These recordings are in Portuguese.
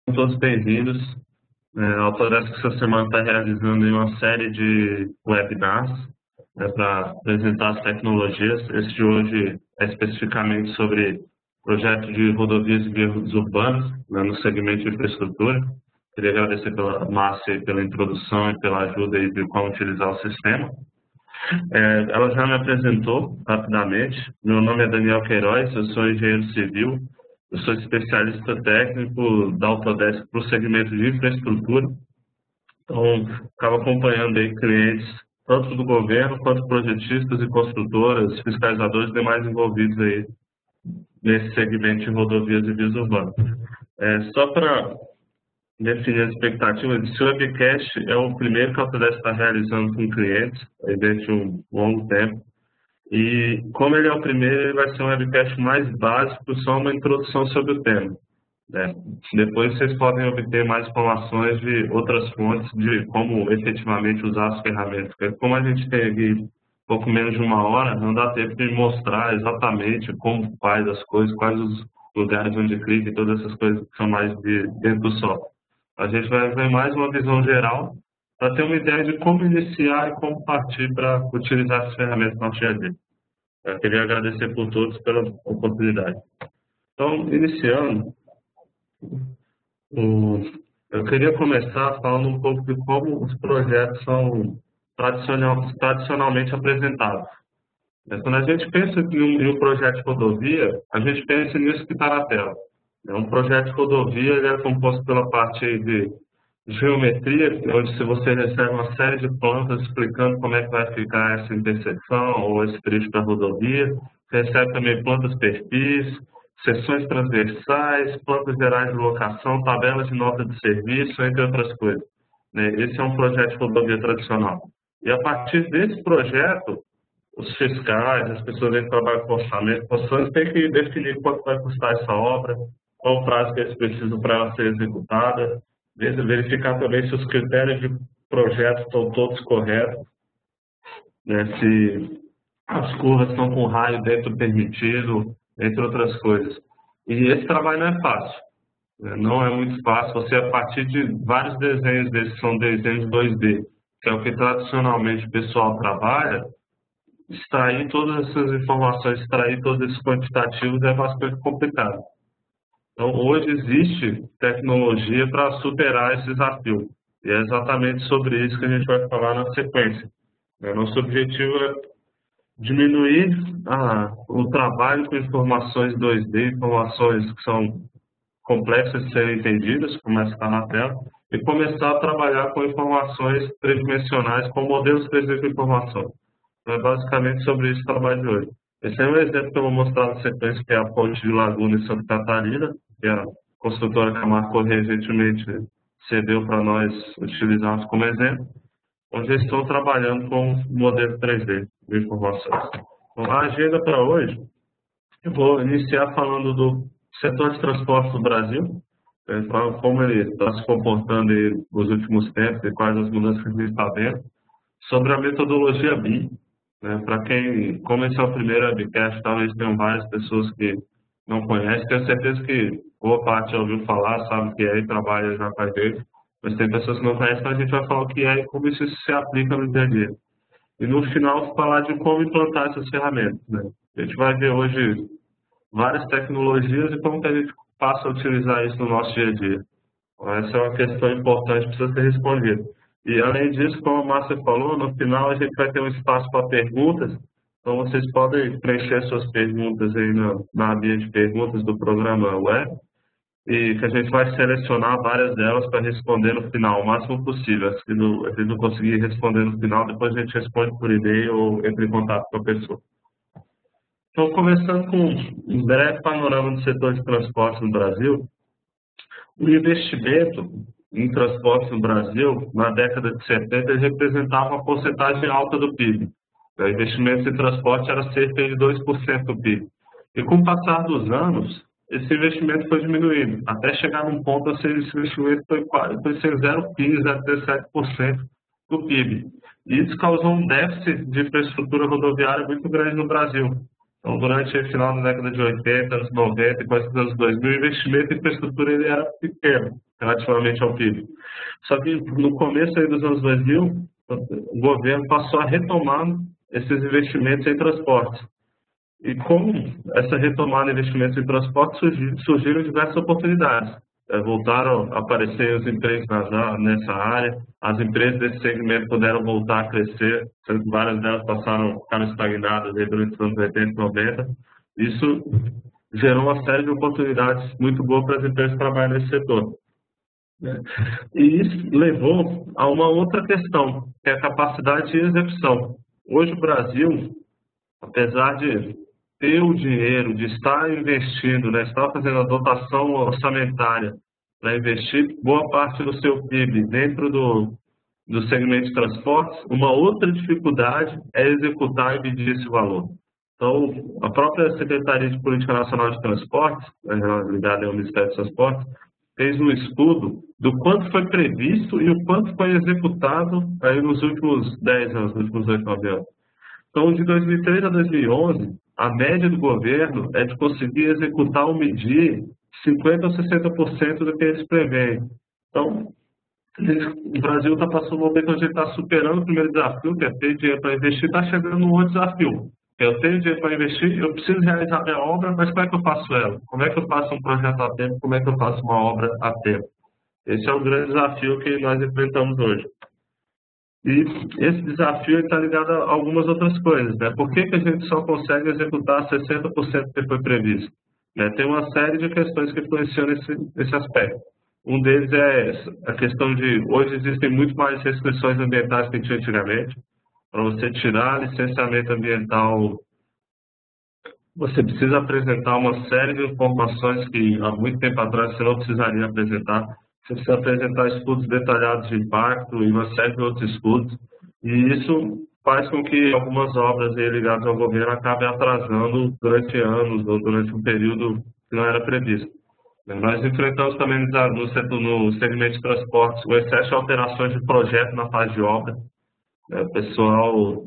Todos bem-vindos. A Autodesk essa semana está realizando aí uma série de webinars, para apresentar as tecnologias. Esse de hoje é especificamente sobre projeto de rodovias e vias urbanas, no segmento de infraestrutura. Queria agradecer pela Márcia pela introdução e pela ajuda aí de como utilizar o sistema. Ela já me apresentou rapidamente. Meu nome é Daniel Queiroz, eu sou engenheiro civil, eu sou especialista técnico da Autodesk para o segmento de infraestrutura. Então, acabo acompanhando aí clientes, tanto do governo quanto projetistas e construtoras, fiscalizadores e demais envolvidos aí nesse segmento de rodovias e vias urbanas. Só para definir as expectativas, esse webcast é o primeiro que a Autodesk está realizando com clientes, aí dentro de um longo tempo. E como ele é o primeiro, ele vai ser um webcast mais básico, só uma introdução sobre o tema. Né? Depois vocês podem obter mais informações de outras fontes de como efetivamente usar as ferramentas. Porque como a gente tem aqui pouco menos de uma hora, não dá tempo de mostrar exatamente como faz as coisas, quais os lugares onde clica e todas essas coisas que são mais dentro do software. A gente vai ver mais uma visão geral para ter uma ideia de como iniciar e como partir para utilizar essas ferramentas no nosso dia a dia. Eu queria agradecer por todos pela oportunidade. Então, iniciando, eu queria começar falando um pouco de como os projetos são tradicionalmente apresentados. Quando a gente pensa em um projeto de rodovia, a gente pensa nisso que está na tela. Um projeto de rodovia ele é composto pela parte de geometria, onde se você recebe uma série de plantas explicando como é que vai ficar essa interseção ou esse trecho da rodovia. Você recebe também plantas perfis, seções transversais, plantas gerais de locação, tabelas de nota de serviço, entre outras coisas. Esse é um projeto de rodovia tradicional. E a partir desse projeto, os fiscais, as pessoas que trabalham com orçamento, têm que definir quanto vai custar essa obra, qual o prazo que eles precisam para ela ser executada, verificar também se os critérios de projeto estão todos corretos, né, se as curvas estão com raio dentro do permitido, entre outras coisas. E esse trabalho não é fácil, né, não é muito fácil. Você, a partir de vários desenhos desses, são desenhos 2D, que é o que tradicionalmente o pessoal trabalha, extrair todas essas informações, extrair todos esses quantitativos é bastante complicado. Então, hoje existe tecnologia para superar esse desafio. E é exatamente sobre isso que a gente vai falar na sequência. Nosso objetivo é diminuir o trabalho com informações 2D, informações que são complexas de serem entendidas, como essa está na tela, e começar a trabalhar com informações tridimensionais, com modelos 3D de informação. Então, é basicamente sobre isso o trabalho de hoje. Esse é um exemplo que eu vou mostrar na sequência, que é a Ponte de Laguna em Santa Catarina, que a construtora Camargo recentemente cedeu para nós utilizarmos como exemplo, onde eles estão trabalhando com o modelo 3D de informações. Então, a agenda para hoje, eu vou iniciar falando do setor de transporte no Brasil, como ele está se comportando nos últimos tempos e quais as mudanças que a gente está vendo, sobre a metodologia BIM. Para quem, como esse é o primeiro webcast, talvez tenham várias pessoas que não conhecem. Tenho certeza que boa parte já ouviu falar, sabe o que é e trabalha já com a gente. Mas tem pessoas que não conhecem, então a gente vai falar o que é e como isso se aplica no dia a dia. E no final, falar de como implantar essas ferramentas. A gente vai ver hoje várias tecnologias e como que a gente passa a utilizar isso no nosso dia a dia. Então, essa é uma questão importante que precisa ser respondida. E, além disso, como a Márcia falou, no final a gente vai ter um espaço para perguntas. Então, vocês podem preencher suas perguntas aí na abinha de perguntas do programa web. E que a gente vai selecionar várias delas para responder no final, o máximo possível. Se a gente não conseguir responder no final, depois a gente responde por e-mail ou entra em contato com a pessoa. Então, começando com um breve panorama do setor de transporte no Brasil. O investimento em transporte no Brasil, na década de 70, ele representava uma porcentagem alta do PIB. O investimento em transporte era cerca de 2% do PIB. E com o passar dos anos, esse investimento foi diminuindo, até chegar num ponto onde esse investimento foi ser 0,15% a 17% do PIB. E isso causou um déficit de infraestrutura rodoviária muito grande no Brasil. Então, durante o final da década de 80, anos 90 e quase dos anos 2000, o investimento em infraestrutura ele era pequeno, relativamente ao PIB. Só que no começo aí dos anos 2000, o governo passou a retomar esses investimentos em transportes. E com essa retomada de investimentos em transporte, surgiram diversas oportunidades. Voltaram a aparecer os empregos nessa área, as empresas desse segmento puderam voltar a crescer, sendo que várias delas ficaram estagnadas durante os anos 80 e 90. Isso gerou uma série de oportunidades muito boas para as empresas que trabalham nesse setor. E isso levou a uma outra questão, que é a capacidade de execução. Hoje o Brasil, apesar de ter o dinheiro, de estar investindo, né, estar fazendo a dotação orçamentária para investir boa parte do seu PIB dentro do segmento de transportes, uma outra dificuldade é executar e medir esse valor. Então, a própria Secretaria de Política Nacional de Transportes, ligada ao Ministério dos Transportes, fez um estudo do quanto foi previsto e o quanto foi executado aí nos últimos 10 anos, nos últimos 8, 9 anos. Então, de 2003 a 2011, a média do governo é de conseguir executar ou medir 50% ou 60% do que eles preveem. Então, o Brasil está passando um momento onde ele está superando o primeiro desafio, que é ter dinheiro para investir, está chegando no outro desafio. Eu tenho dinheiro para investir, eu preciso realizar minha obra, mas como é que eu faço ela? Como é que eu faço um projeto a tempo? Como é que eu faço uma obra a tempo? Esse é o grande desafio que nós enfrentamos hoje. E esse desafio está ligado a algumas outras coisas, né? Por que a gente só consegue executar 60% do que foi previsto? Né? Tem uma série de questões que influenciam nesse aspecto. Um deles é a questão de, hoje existem muito mais restrições ambientais que tinha antigamente. Para você tirar licenciamento ambiental, você precisa apresentar uma série de informações que há muito tempo atrás você não precisaria apresentar. Você precisa apresentar estudos detalhados de impacto e uma série de outros estudos. E isso faz com que algumas obras ligadas ao governo acabem atrasando durante anos ou durante um período que não era previsto. Nós enfrentamos também no segmento de transportes o excesso de alterações de projeto na fase de obra. O pessoal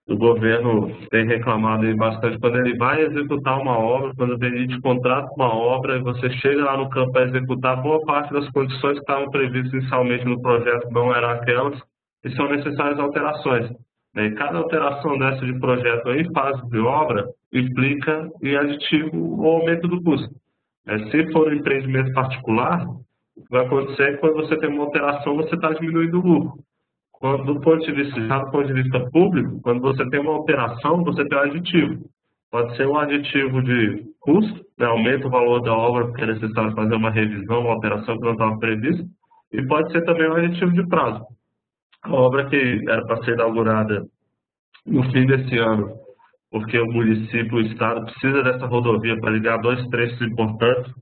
do governo tem reclamado aí bastante quando ele vai executar uma obra, quando ele te contrata uma obra e você chega lá no campo para executar, boa parte das condições que estavam previstas inicialmente no projeto não eram aquelas e são necessárias alterações. E cada alteração dessa de projeto em fase de obra implica em aditivo o aumento do custo. Se for um empreendimento particular, o que vai acontecer é que quando você tem uma alteração, você está diminuindo o lucro. Do ponto de vista público, quando você tem uma alteração, você tem um aditivo. Pode ser um aditivo de custo, né, aumenta o valor da obra porque é necessário fazer uma revisão, uma alteração que não estava prevista, e pode ser também um aditivo de prazo. A obra que era para ser inaugurada no fim desse ano, porque o município, o estado, precisa dessa rodovia para ligar dois trechos importantes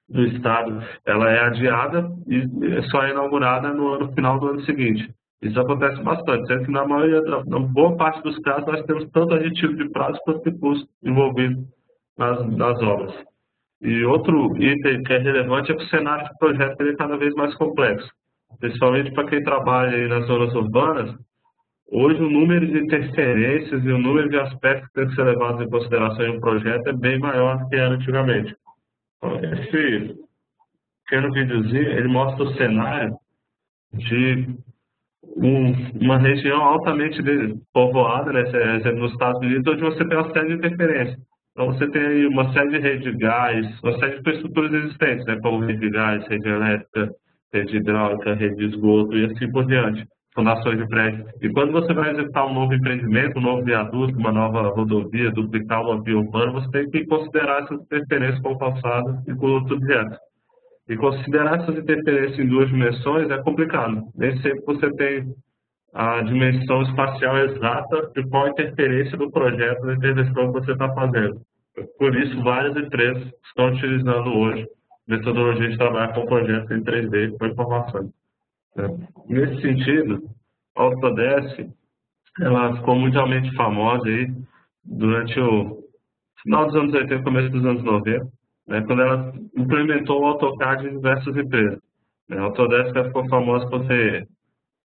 do estado, ela é adiada e só é inaugurada no final do ano seguinte. Isso acontece bastante, sendo que na boa parte dos casos nós temos tanto aditivo de prazo quanto de custo envolvido nas obras. E outro item que é relevante é que o cenário de projeto é cada vez mais complexo, principalmente para quem trabalha aí nas zonas urbanas. Hoje o número de interferências e o número de aspectos que tem que ser levados em consideração em um projeto é bem maior do que era antigamente. Esse pequeno videozinho, ele mostra o cenário de uma região altamente povoada, né, exemplo, nos Estados Unidos, onde você tem uma série de interferências. Então, você tem aí uma série de redes de gás, uma série de infraestruturas existentes, né, como rede de gás, rede elétrica, rede hidráulica, rede de esgoto e assim por diante, fundações de prédio. E quando você vai executar um novo empreendimento, um novo viaduto, uma nova rodovia, duplicar uma via urbana, você tem que considerar essas interferências com o calçado e com outros objetos. E considerar essas interferências em duas dimensões é complicado. Nem sempre você tem a dimensão espacial exata de qual a interferência do projeto na intervenção que você está fazendo. Por isso, várias empresas estão utilizando hoje metodologia de trabalhar com projetos em 3D com informações. Nesse sentido, a Autodesk ela ficou mundialmente famosa aí durante o final dos anos 80 e começo dos anos 90. Quando ela implementou o AutoCAD em diversas empresas. A Autodesk ficou famosa por ter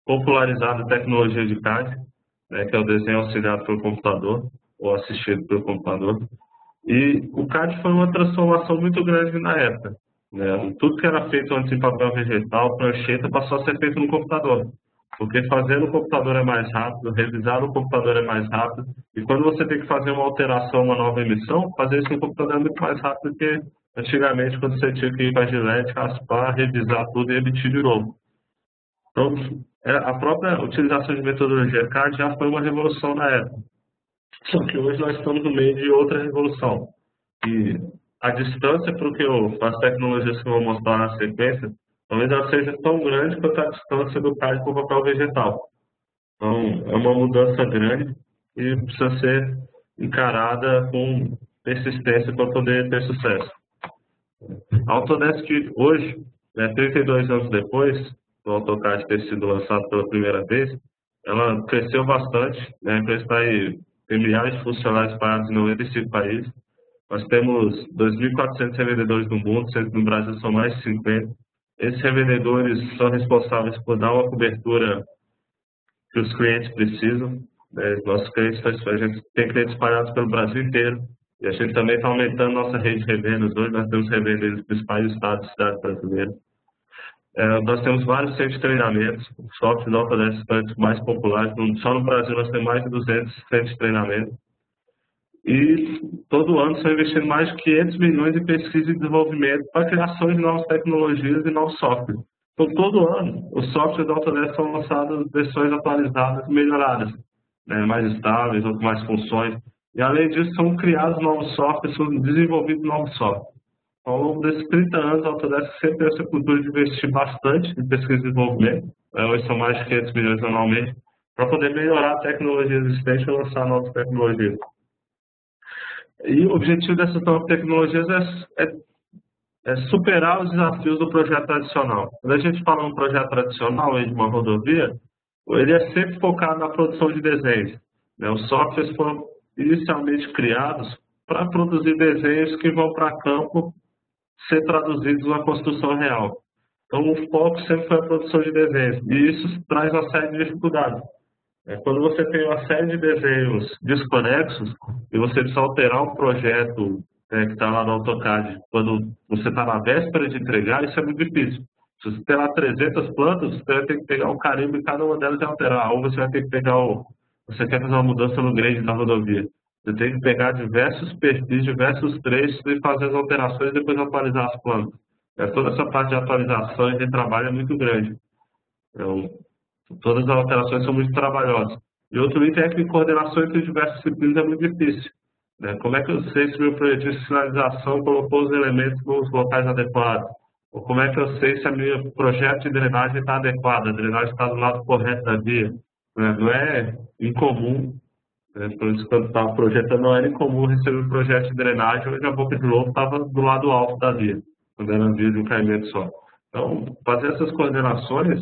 popularizado a tecnologia de CAD, que é o desenho auxiliado pelo computador, ou assistido pelo computador. E o CAD foi uma transformação muito grande na época. né? Tudo que era feito antes em papel vegetal, prancheta, passou a ser feito no computador. Porque fazer no computador é mais rápido, revisar no computador é mais rápido, e quando você tem que fazer uma alteração, uma nova emissão, fazer isso no computador é muito mais rápido do que antigamente, quando você tinha que ir para a Gillette, raspar, revisar tudo e emitir de novo. Então, a própria utilização de metodologia CAD já foi uma revolução na época. Só que hoje nós estamos no meio de outra revolução. E a distância para o que as tecnologias que eu vou mostrar na sequência, talvez ela seja tão grande quanto a distância do CAD para o papel vegetal. Então, é uma mudança grande e precisa ser encarada com persistência para poder ter sucesso. A Autodesk hoje, 32 anos depois do AutoCAD ter sido lançado pela primeira vez, ela cresceu bastante, né? A empresa tem milhares de funcionários espalhados em 95 países. Nós temos 2.400 revendedores no mundo, sendo que no Brasil são mais de 50. Esses revendedores são responsáveis por dar uma cobertura que os clientes precisam, né? Nossos clientes, a gente tem clientes espalhados pelo Brasil inteiro. E a gente também está aumentando nossa rede de revendas. Hoje nós temos revendas nos principais estados e cidades brasileiras. Nós temos vários centros de treinamento, softwares da Autodesk são os mais populares. Só no Brasil nós temos mais de 200 centros de treinamento. E todo ano estão investindo mais de 500 milhões em pesquisa e desenvolvimento para a criação de novas tecnologias e novos softwares. Então, todo ano, os softwares da Autodesk são lançados versões atualizadas e melhoradas, né, mais estáveis, ou com mais funções. E, além disso, são criados novos softwares, são desenvolvidos novos softwares. Ao longo desses 30 anos, a Autodesk sempre teve essa cultura de investir bastante em pesquisa e desenvolvimento, hoje são mais de 500 milhões anualmente, para poder melhorar a tecnologia existente e lançar novas tecnologias. E o objetivo dessas novas tecnologias é superar os desafios do projeto tradicional. Quando a gente fala em um projeto tradicional, de uma rodovia, ele é sempre focado na produção de desenhos, né? Os softwares foram inicialmente criados para produzir desenhos que vão para campo ser traduzidos na construção real. Então, o foco sempre foi a produção de desenhos, e isso traz uma série de dificuldades. Quando você tem uma série de desenhos desconexos e você precisa alterar um projeto que está lá no AutoCAD, quando você está na véspera de entregar, isso é muito difícil. Se você tem lá 300 plantas, você vai ter que pegar o carimbo em cada uma delas e alterar. Ou você vai ter que pegar você quer fazer uma mudança no grade da rodovia. Você tem que pegar diversos perfis, diversos trechos e fazer as alterações e depois atualizar as plantas. Toda essa parte de atualização e de trabalho é muito grande. Então, todas as alterações são muito trabalhosas. E outro item é que coordenação entre diversas disciplinas é muito difícil, né? Como é que eu sei se meu projeto de sinalização colocou os elementos nos locais adequados? Ou como é que eu sei se o meu projeto de drenagem está adequado, a drenagem está do lado correto da via? Né? Não é incomum, né? Por isso, quando estava projetando, não era incomum receber um projeto de drenagem onde a boca de lobo estava do lado alto da via, quando era uma via de um caimento só. Então, fazer essas coordenações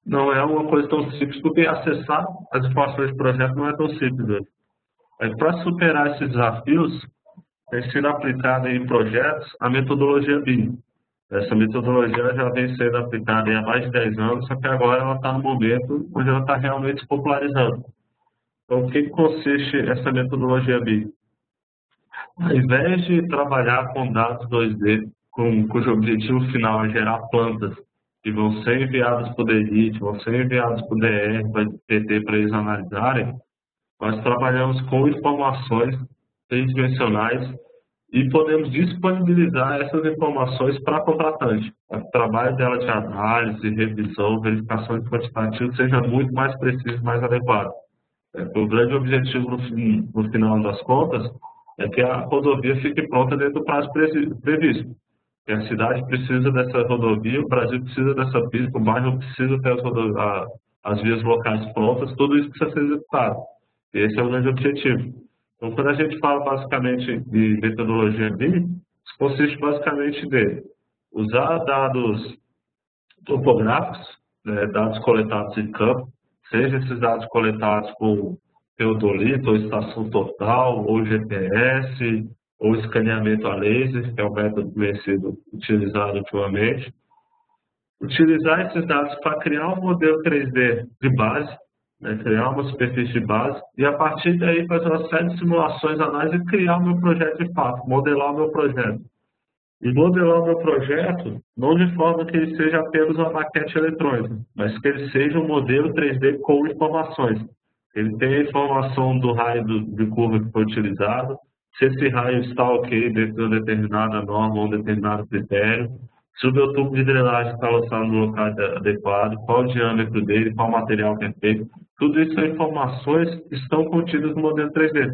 não é uma coisa tão simples, porque acessar as informações do projeto não é tão simples hoje. Mas para superar esses desafios, tem sido aplicada em projetos a metodologia BIM. Essa metodologia já vem sendo aplicada há mais de 10 anos, só que agora ela está no momento onde ela está realmente se popularizando. Então, o que consiste essa metodologia BIM? Ao invés de trabalhar com dados 2D, cujo objetivo final é gerar plantas que vão ser enviados para o DENIT, vão ser enviados para o DR, para o PT, para eles analisarem, nós trabalhamos com informações tridimensionais e podemos disponibilizar essas informações para a contratante. O trabalho dela de análise, revisão, verificação de quantitativo seja muito mais preciso e mais adequado. O grande objetivo no final das contas é que a rodovia fique pronta dentro do prazo previsto. Que a cidade precisa dessa rodovia, o Brasil precisa dessa pista, o bairro precisa ter as vias locais prontas, tudo isso precisa ser executado. Esse é o grande objetivo. Então, quando a gente fala basicamente de metodologia BIM, isso consiste basicamente de usar dados topográficos, né, dados coletados em campo, seja esses dados coletados por teodolito, ou estação total, ou GPS, ou escaneamento a laser, que é o método que vem sendo utilizado ultimamente. Utilizar esses dados para criar um modelo 3D de base, né, criar uma superfície de base, e a partir daí fazer uma série de simulações, análise e criar o meu projeto de fato, modelar o meu projeto. e modelar o meu projeto não de forma que ele seja apenas uma maquete eletrônica, mas que ele seja um modelo 3D com informações. Ele tem a informação do raio de curva que foi utilizado, se esse raio está ok dentro de uma determinada norma ou um determinado critério, se o meu tubo de drenagem está lançado no local adequado, qual o diâmetro dele, qual o material que é feito. Tudo isso são informações que estão contidas no modelo 3D.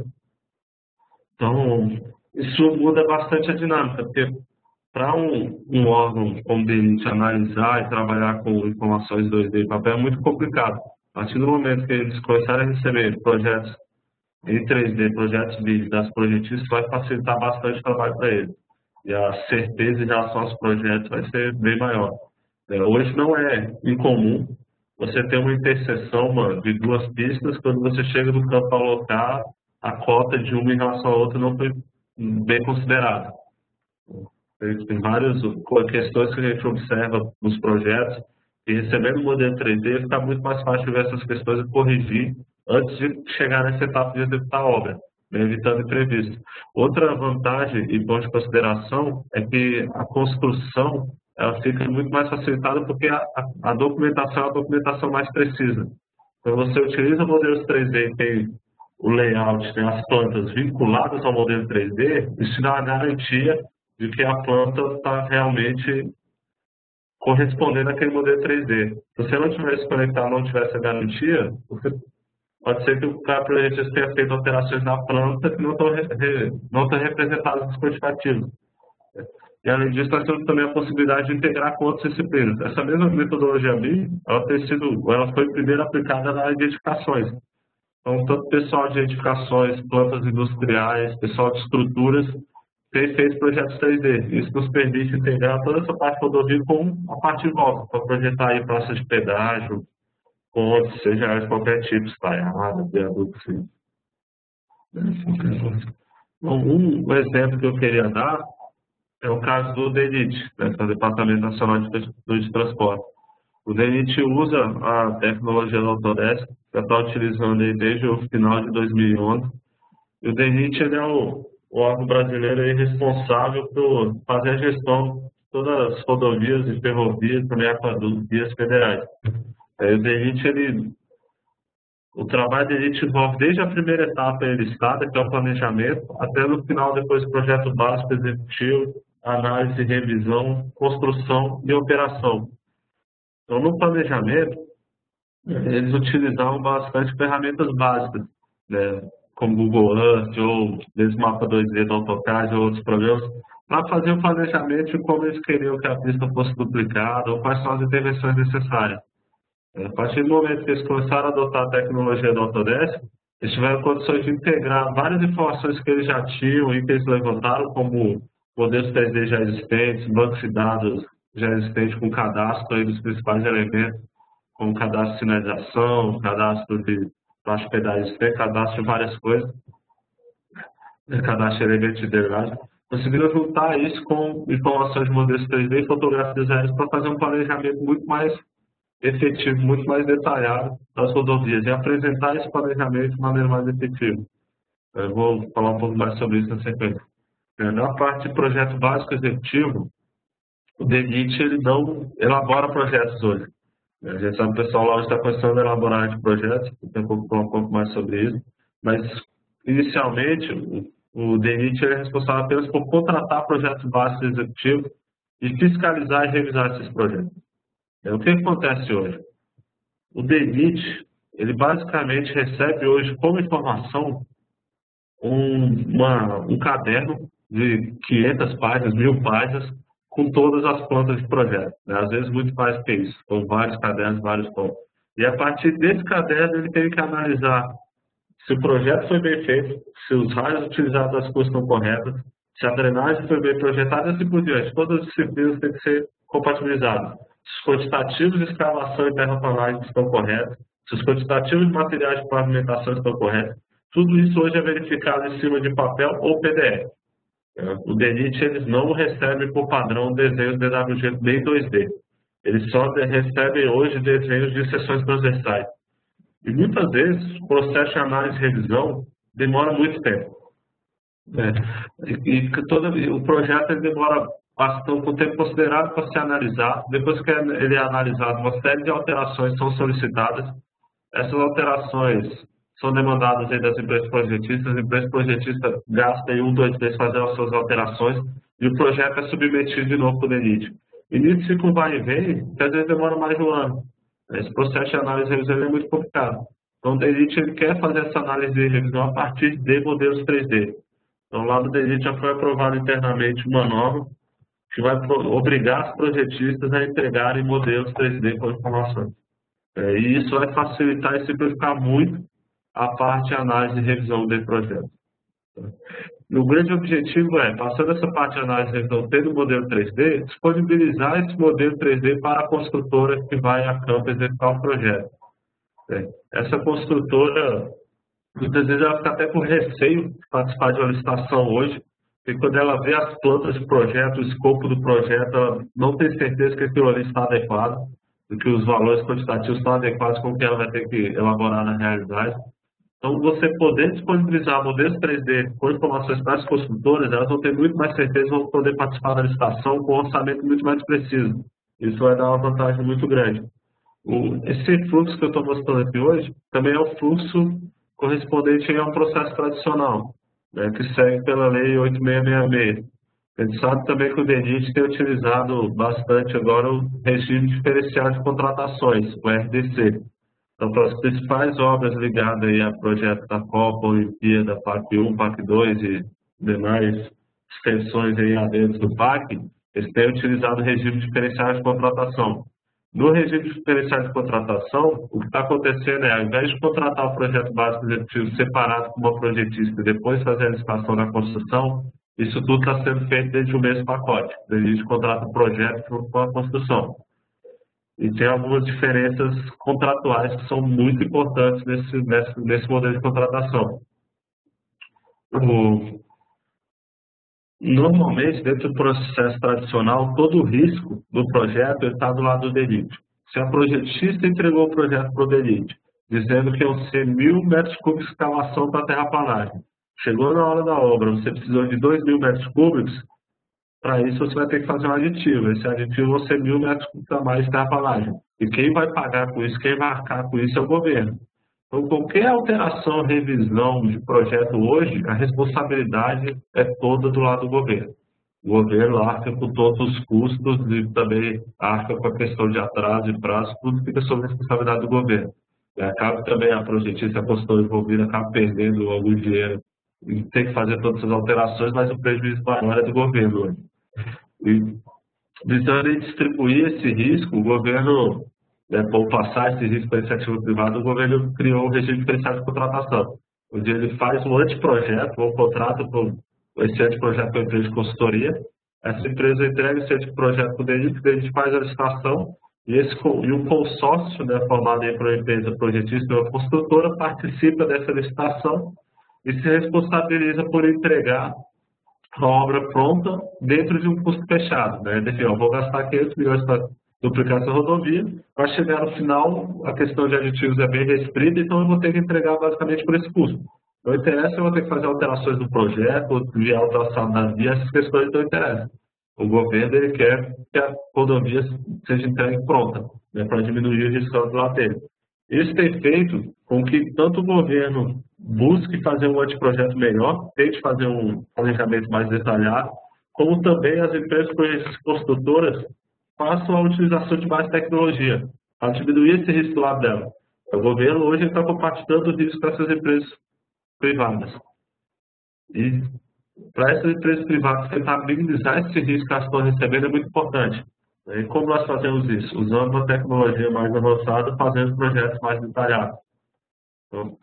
Então, isso muda bastante a dinâmica, porque para um órgão como o DENIT analisar e trabalhar com informações 2D em papel é muito complicado. A partir do momento que eles começarem a receber projetos em 3D, projetos das projetistas, vai facilitar bastante o trabalho para eles. E a certeza em relação aos projetos vai ser bem maior. Hoje não é incomum você ter uma interseção, mano, de duas pistas, quando você chega no campo a alocar, a cota de uma em relação à outra não foi bem considerada. Tem várias questões que a gente observa nos projetos, e recebendo o modelo 3D fica muito mais fácil de ver essas questões e corrigir antes de chegar nessa etapa de executar a obra, né, evitando imprevistos. Outra vantagem e ponto de consideração é que a construção ela fica muito mais facilitada porque a documentação é a documentação mais precisa. Quando você utiliza modelos 3D e tem o layout, tem as plantas vinculadas ao modelo 3D, isso dá uma garantia de que a planta está realmente correspondendo àquele modelo 3D. Se você não tivesse conectado, não tivesse a garantia, pode ser que o projetista tenha feito alterações na planta que não estão representadas nos quantitativos. E, além disso, nós temos também a possibilidade de integrar com outras disciplinas. Essa mesma metodologia BIM, ela foi primeiro aplicada na área de edificações. Então, tanto pessoal de edificações, plantas industriais, pessoal de estruturas, fez projetos 3D. Isso nos permite integrar toda essa parte rodovia com a parte de volta, para projetar aí praças de pedágio, pontes, seja de qualquer tipo, estaiada, viaduto, sim. Bom, um exemplo que eu queria dar é o caso do DENIT, né, que é o Departamento Nacional de Transporte. O DENIT usa a tecnologia do Autodesk, que está utilizando aí desde o final de 2011. E o DENIT ele é o órgão brasileiro aí responsável por fazer a gestão de todas as rodovias e ferrovias, também aquedutos federais. O DENIT, o trabalho do DENIT envolve desde a primeira etapa listada, que é o planejamento, até no final, depois do projeto básico executivo, análise, revisão, construção e operação. Então, no planejamento, eles utilizavam bastante ferramentas básicas, né, como Google Earth ou Desmapa 2D do AutoCAD ou outros programas, para fazer o planejamento de como eles queriam que a pista fosse duplicada ou quais são as intervenções necessárias. A partir do momento que eles começaram a adotar a tecnologia do Autodesk, eles tiveram condições de integrar várias informações que eles já tinham e que eles levantaram, como modelos 3D já existentes, bancos de dados já existentes com cadastro aí dos principais elementos, como cadastro de sinalização, cadastro de taxa de pedágio, cadastro de várias coisas, cadastro de elementos de drenagem. Conseguiram juntar isso com informações de modelos 3D e fotografias aéreas para fazer um planejamento muito mais efetivo, muito mais detalhado das rodovias e apresentar esse planejamento de maneira mais efetiva. Eu vou falar um pouco mais sobre isso na sequência. Na parte de projeto básico executivo, o DENIT ele não elabora projetos hoje. A gente sabe que o pessoal lá está começando a elaborar de projetos, eu vou falar um pouco mais sobre isso, mas inicialmente o DENIT é responsável apenas por contratar projetos básicos executivos e fiscalizar e revisar esses projetos. O que acontece hoje? O DENIT, ele basicamente recebe hoje como informação um caderno de 500 páginas, 1000 páginas, com todas as plantas de projeto, né? Às vezes muito mais que isso, com vários cadernos, vários pontos. E a partir desse caderno ele tem que analisar se o projeto foi bem feito, se os raios utilizados das cores estão corretos, se a drenagem foi bem projetada e assim por diante. Todas as disciplinas têm que ser compatibilizadas. Se os quantitativos de escavação e terraplanagem estão corretos, se os quantitativos de materiais de pavimentação estão corretos, tudo isso hoje é verificado em cima de papel ou PDF. O DENIT eles não recebe por padrão desenhos DWG nem 2D. Eles só recebem hoje desenhos de seções transversais. E muitas vezes o processo de análise e revisão demora muito tempo. O projeto ele demora estão com tempo considerável para ser analisado. Depois que ele é analisado, uma série de alterações são solicitadas. Essas alterações são demandadas aí das empresas projetistas. As empresas projetistas gastam aí 1, 2 meses fazendo as suas alterações e o projeto é submetido de novo para o DENIT. E nisso fica um vai e vem, que às vezes demora mais de um ano. Esse processo de análise e revisão é muito complicado. Então, o DENIT ele quer fazer essa análise e revisão a partir de modelos 3D. Então, lá no DENIT já foi aprovado internamente uma norma que vai obrigar os projetistas a entregarem modelos 3D com informações. E isso vai facilitar e simplificar muito a parte de análise e revisão do projeto. O grande objetivo é, passando essa parte de análise e revisão tendo o modelo 3D, disponibilizar esse modelo 3D para a construtora que vai a campo executar o projeto. Essa construtora, muitas vezes, ela fica até com receio de participar de uma licitação hoje, porque quando ela vê as plantas de projeto, o escopo do projeto, ela não tem certeza que aquilo ali está adequado, que os valores quantitativos estão adequados com o que ela vai ter que elaborar na realidade. Então, você poder disponibilizar modelos 3D com informações para as construtoras, elas vão ter muito mais certeza e vão poder participar da licitação com um orçamento muito mais preciso. Isso vai dar uma vantagem muito grande. Esse fluxo que eu estou mostrando aqui hoje também é o fluxo correspondente a um processo tradicional, né, que segue pela Lei 8666. A gente sabe também que o DENIT tem utilizado bastante agora o regime diferencial de contratações, o RDC. Então, para as principais obras ligadas aí a projetos da Copa, Olimpíada, PAC 1, PAC 2 e demais extensões aí dentro do PAC, eles têm utilizado o regime diferencial de contratação. No regime diferencial de contratação, o que está acontecendo é, ao invés de contratar o projeto básico executivo separado com uma projetista e depois fazer a licitação da construção, isso tudo está sendo feito dentro do mesmo pacote. A gente contrata o projeto junto com a construção. E tem algumas diferenças contratuais que são muito importantes nesse modelo de contratação. Normalmente, dentro do processo tradicional, todo o risco do projeto está do lado do DENIT. Se a projetista entregou o projeto para o DENIT, dizendo que iam ser 1.000 metros cúbicos de escavação para terraplanagem, chegou na hora da obra, você precisou de 2.000 metros cúbicos, para isso você vai ter que fazer um aditivo. Esse aditivo vai ser 1.000 metros cúbicos a mais de terraplanagem. E quem vai pagar com isso, quem vai arcar com isso é o governo. Então, qualquer alteração, revisão de projeto hoje, a responsabilidade é toda do lado do governo. O governo arca com todos os custos e também arca com a questão de atraso e prazo, tudo fica sob a responsabilidade do governo. E acaba também a projetista, a consultora envolvida, acaba perdendo algum dinheiro e tem que fazer todas essas alterações, mas o prejuízo maior é do governo hoje. E, visando distribuir esse risco, o governo, por passar esse risco para a iniciativa privada, o governo criou um regime diferenciado de contratação, onde ele faz um anteprojeto, ou contrata esse anteprojeto para a empresa de consultoria, essa empresa entrega esse anteprojeto para o DENIT faz a licitação, e um consórcio, né, formado por uma empresa projetista e uma construtora participa dessa licitação e se responsabiliza por entregar a obra pronta dentro de um custo fechado. Né? Enfim, eu vou gastar 500 milhões para duplicar essa rodovia, vai chegar no final, a questão de aditivos é bem restrita, então eu vou ter que entregar basicamente por esse custo. Não interessa, eu vou ter que fazer alterações no projeto, ou enviar o traçado da via, essas questões não interessam. O governo ele quer que a rodovia seja entregue pronta, né, para diminuir o risco do lado dele. Isso tem feito com que tanto o governo busque fazer um anteprojeto melhor, tente fazer um planejamento mais detalhado, como também as empresas construtoras façam a utilização de mais tecnologia, para diminuir esse risco do lado dela. O governo hoje está compartilhando o risco para essas empresas privadas. E para essas empresas privadas tentar minimizar esse risco que elas estão recebendo é muito importante. E como nós fazemos isso? Usando uma tecnologia mais avançada, fazendo projetos mais detalhados. Então,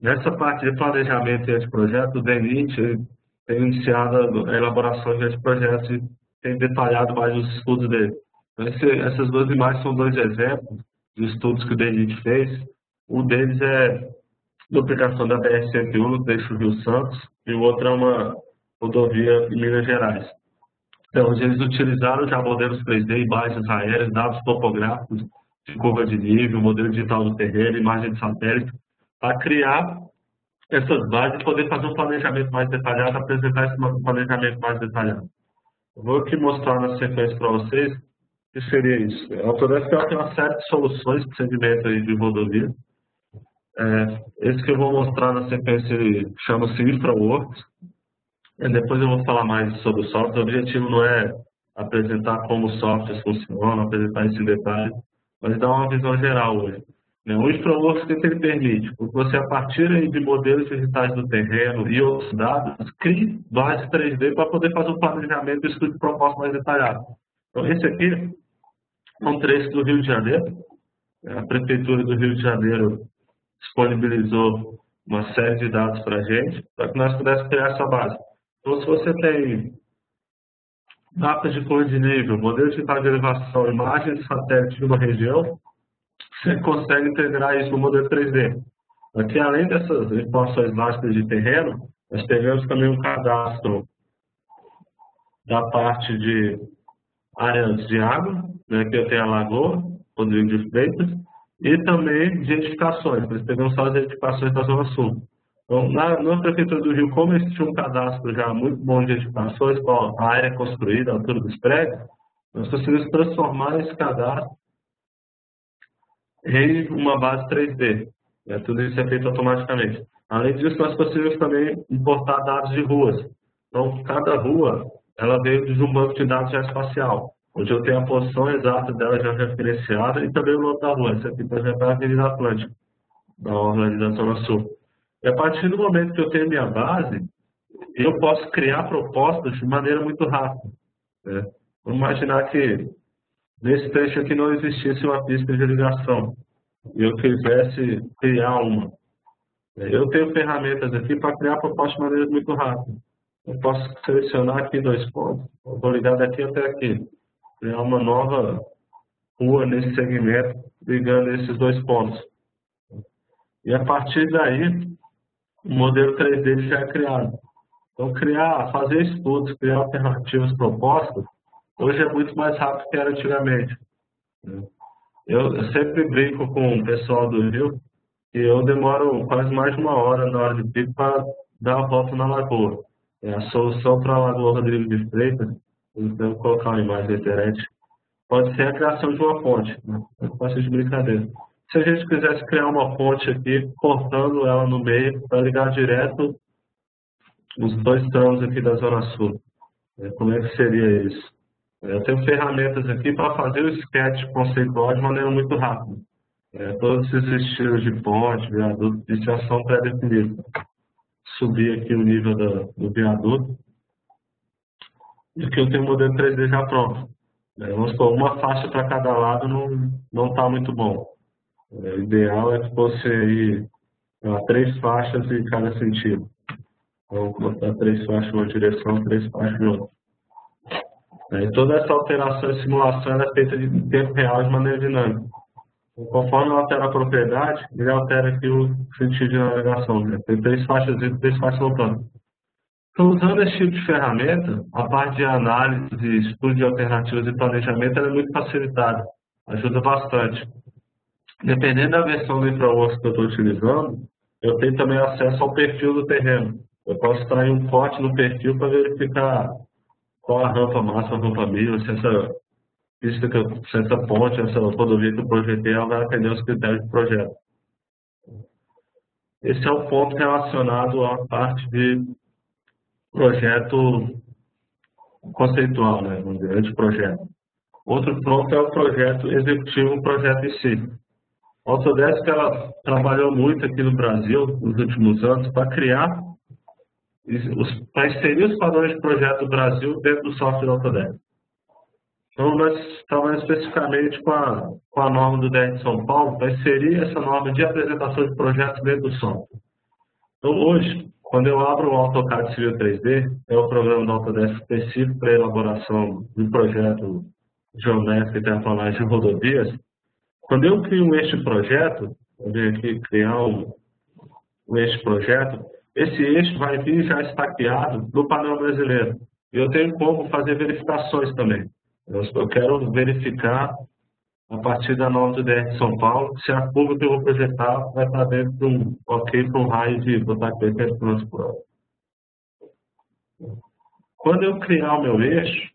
nessa parte de planejamento e de projeto, o DENIT tem iniciado a elaboração de projetos e tem detalhado mais os estudos dele. Então, essas duas imagens são dois exemplos de estudos que o DENIT fez. Um deles é duplicação da BR-101 no trecho Rio Santos e o outro é uma rodovia em Minas Gerais. Então, eles utilizaram já modelos 3D, imagens aéreas, dados topográficos de curva de nível, modelo digital do terreno, imagem de satélite, para criar essas bases e poder fazer um planejamento mais detalhado, apresentar esse planejamento mais detalhado. Eu vou aqui mostrar na sequência para vocês o que seria isso. A Autodesk tem uma série de soluções para segmento aí de rodovia. Esse que eu vou mostrar na sequência chama-se InfraWorks. Depois eu vou falar mais sobre o software. O objetivo não é apresentar como o software funciona, apresentar esse detalhe, mas dar uma visão geral hoje. O InfraWorks, o que ele permite? Porque você, a partir aí de modelos digitais do terreno e outros dados, crie bases 3D para poder fazer um planejamento e estudo de propósito mais detalhado. Então, esse aqui é um trecho do Rio de Janeiro. A Prefeitura do Rio de Janeiro disponibilizou uma série de dados para a gente, para que nós pudéssemos criar essa base. Então, se você tem mapas de cor de nível, modelo digital de elevação, imagens de satélite de uma região, você consegue integrar isso no modelo 3D. Aqui, além dessas informações básicas de terreno, nós pegamos também um cadastro da parte de áreas de água, que eu tenho a Lagoa, Rodrigo de Freitas, e também de edificações. Nós pegamos só as edificações da Zona Sul. Então, na Prefeitura do Rio, como existe um cadastro já muito bom de edificações, com a área construída, a altura dos prédios, nós conseguimos transformar esse cadastro em uma base 3D. Tudo isso é feito automaticamente. Além disso, nós conseguimos também importar dados de ruas. Então, cada rua ela veio de um banco de dados geoespacial, onde eu tenho a posição exata dela já referenciada e também o nome da rua. Essa aqui, por exemplo, é a Avenida Atlântica, da Orla da Zona Sul. E a partir do momento que eu tenho minha base, eu posso criar propostas de maneira muito rápida. Vamos imaginar que nesse trecho aqui não existisse uma pista de ligação e eu quisesse criar uma. Eu tenho ferramentas aqui para criar propostas de maneira muito rápida. Eu posso selecionar aqui 2 pontos, eu vou ligar daqui até aqui, criar uma nova rua nesse segmento, ligando esses 2 pontos. E a partir daí, o modelo 3D já é criado. Então, fazer estudos, criar alternativas propostas, hoje é muito mais rápido que era antigamente. Eu sempre brinco com o pessoal do Rio que eu demoro quase mais de 1 hora na hora de pico para dar a volta na lagoa. A solução para a Lagoa Rodrigo de Freitas, vou colocar uma imagem da internet, pode ser a criação de uma ponte. Não pode ser de brincadeira. Se a gente quisesse criar uma ponte aqui, cortando ela no meio, para ligar direto os 2 tramos aqui da Zona Sul. Como é que seria isso? Eu tenho ferramentas aqui para fazer o sketch conceitual de maneira muito rápida. Todos esses estilos de ponte, viaduto, isso já são pré-definidos. Subir aqui o nível do viaduto. E aqui eu tenho o modelo 3D já pronto. Vamos supor, uma faixa para cada lado não está muito bom. O ideal é que fosse aí, 3 faixas em cada sentido. Vamos botar 3 faixas em uma direção, 3 faixas em outra. Toda essa alteração e simulação é feita em tempo real de maneira dinâmica. Conforme eu altero a propriedade, ele altera aqui o sentido de navegação. Tem 3 faixas e 3 faixas voltando. Então, usando esse tipo de ferramenta, a parte de análise, estudo de alternativas e planejamento é muito facilitada. Ajuda bastante. Dependendo da versão do InfraWorks que eu estou utilizando, eu tenho também acesso ao perfil do terreno. Eu posso extrair um corte no perfil para verificar qual a rampa máxima, a rampa mínima, se essa pista, se essa ponte, essa rodovia que eu projetei, ela vai atender os critérios do projeto. Esse é o ponto relacionado à parte de projeto conceitual, um grande projeto. Outro ponto é o projeto executivo, o projeto em si. A Autodesk ela trabalhou muito aqui no Brasil nos últimos anos para criar, para inserir os padrões de projeto do Brasil dentro do software da Autodesk. Então, nós trabalhamos especificamente com a norma do DR de São Paulo para inserir essa norma de apresentação de projetos dentro do software. Então, hoje, quando eu abro o AutoCAD Civil 3D, é o programa da Autodesk específico para a elaboração de um projeto geométrico e terraplanagem de rodovias. Quando eu crio este projeto, eu venho aqui criar um eixo projeto, esse eixo vai vir já estaqueado no padrão brasileiro. E eu tenho como fazer verificações também. Eu quero verificar a partir da nova DR de São Paulo, se a curva que eu vou projetar vai estar dentro de um ok para um raio de botar aqui 80 km por hora. Quando eu criar o meu eixo,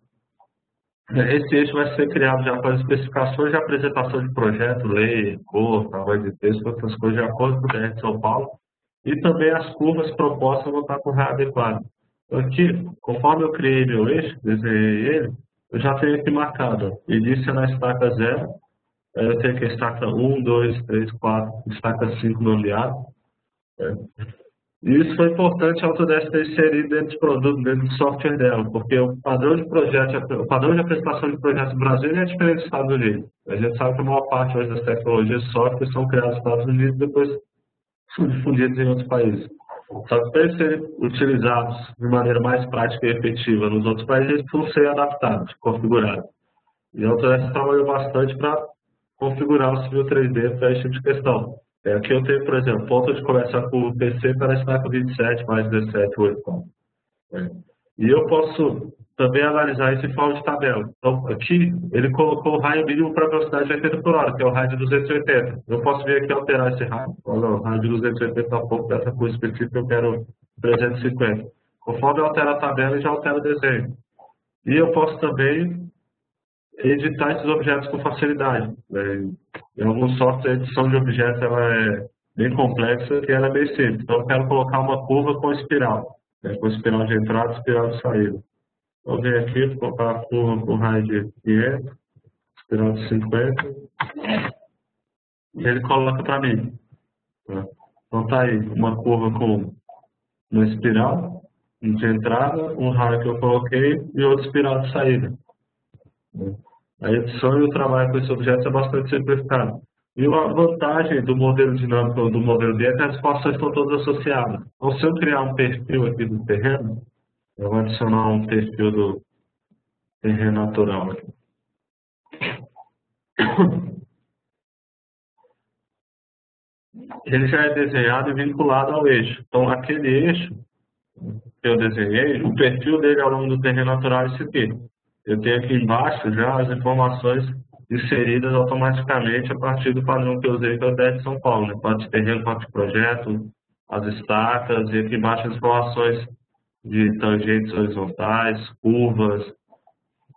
esse eixo vai ser criado já com as especificações de apresentação de projeto, lei, cor, tamanho de texto, outras coisas de acordo com o DR de São Paulo, e também as curvas propostas vão estar com o raio adequado. Então, aqui, conforme eu criei meu eixo, desenhei ele, eu já tenho aqui marcado, início na estaca 0, eu tenho aqui a estaca 1, 2, 3, 4, estaca 5 nomeado. E isso foi importante a Autodesk ter inserido dentro do produto, dentro do software dela, porque o padrão de projeto, o padrão de apresentação de projetos no Brasil é diferente dos Estados Unidos. A gente sabe que a maior parte hoje das tecnologias de software são criadas nos Estados Unidos e depois são difundidas em outros países. Só que para eles serem utilizados de maneira mais prática e efetiva nos outros países, eles precisam ser adaptados, configurados. E a Autodesk trabalhou bastante para configurar o Civil 3D para esse tipo de questão. Aqui eu tenho, por exemplo, ponto de conversar com o PC para a estaca 27 mais 17, 8. E eu posso também analisar isso em forma de tabela. Então, aqui, ele colocou o raio mínimo para velocidade de 80 por hora, que é o raio de 280. Eu posso vir aqui alterar esse raio. Olha, o raio de 280 está um pouco dessa coisa específica, eu quero 350. Conforme eu altero a tabela, ele já altera o desenho. E eu posso também editar esses objetos com facilidade. Em alguns softwares, a edição de objetos ela é bem complexa e ela é bem simples. Então, eu quero colocar uma curva com espiral, com espiral de entrada e espiral de saída. Então, eu venho aqui, vou colocar a curva com raio de 500, espiral de 50, e ele coloca para mim. Então, está aí uma curva com uma espiral de entrada, um raio que eu coloquei e outro espiral de saída. A edição e o trabalho com esse objeto é bastante simplificado. E a vantagem do modelo dinâmico do modelo D é que as equações estão todas associadas. Então, se eu criar um perfil aqui do terreno, eu vou adicionar um perfil do terreno natural aqui. Ele já é desenhado e vinculado ao eixo. Então, aquele eixo que eu desenhei, o perfil dele ao longo do terreno natural é esse aqui. Eu tenho aqui embaixo já as informações inseridas automaticamente a partir do padrão que eu usei, que é o DR de São Paulo, né? Parte de terreno, parte de projeto, as estacas, e aqui embaixo as informações de tangentes horizontais, curvas,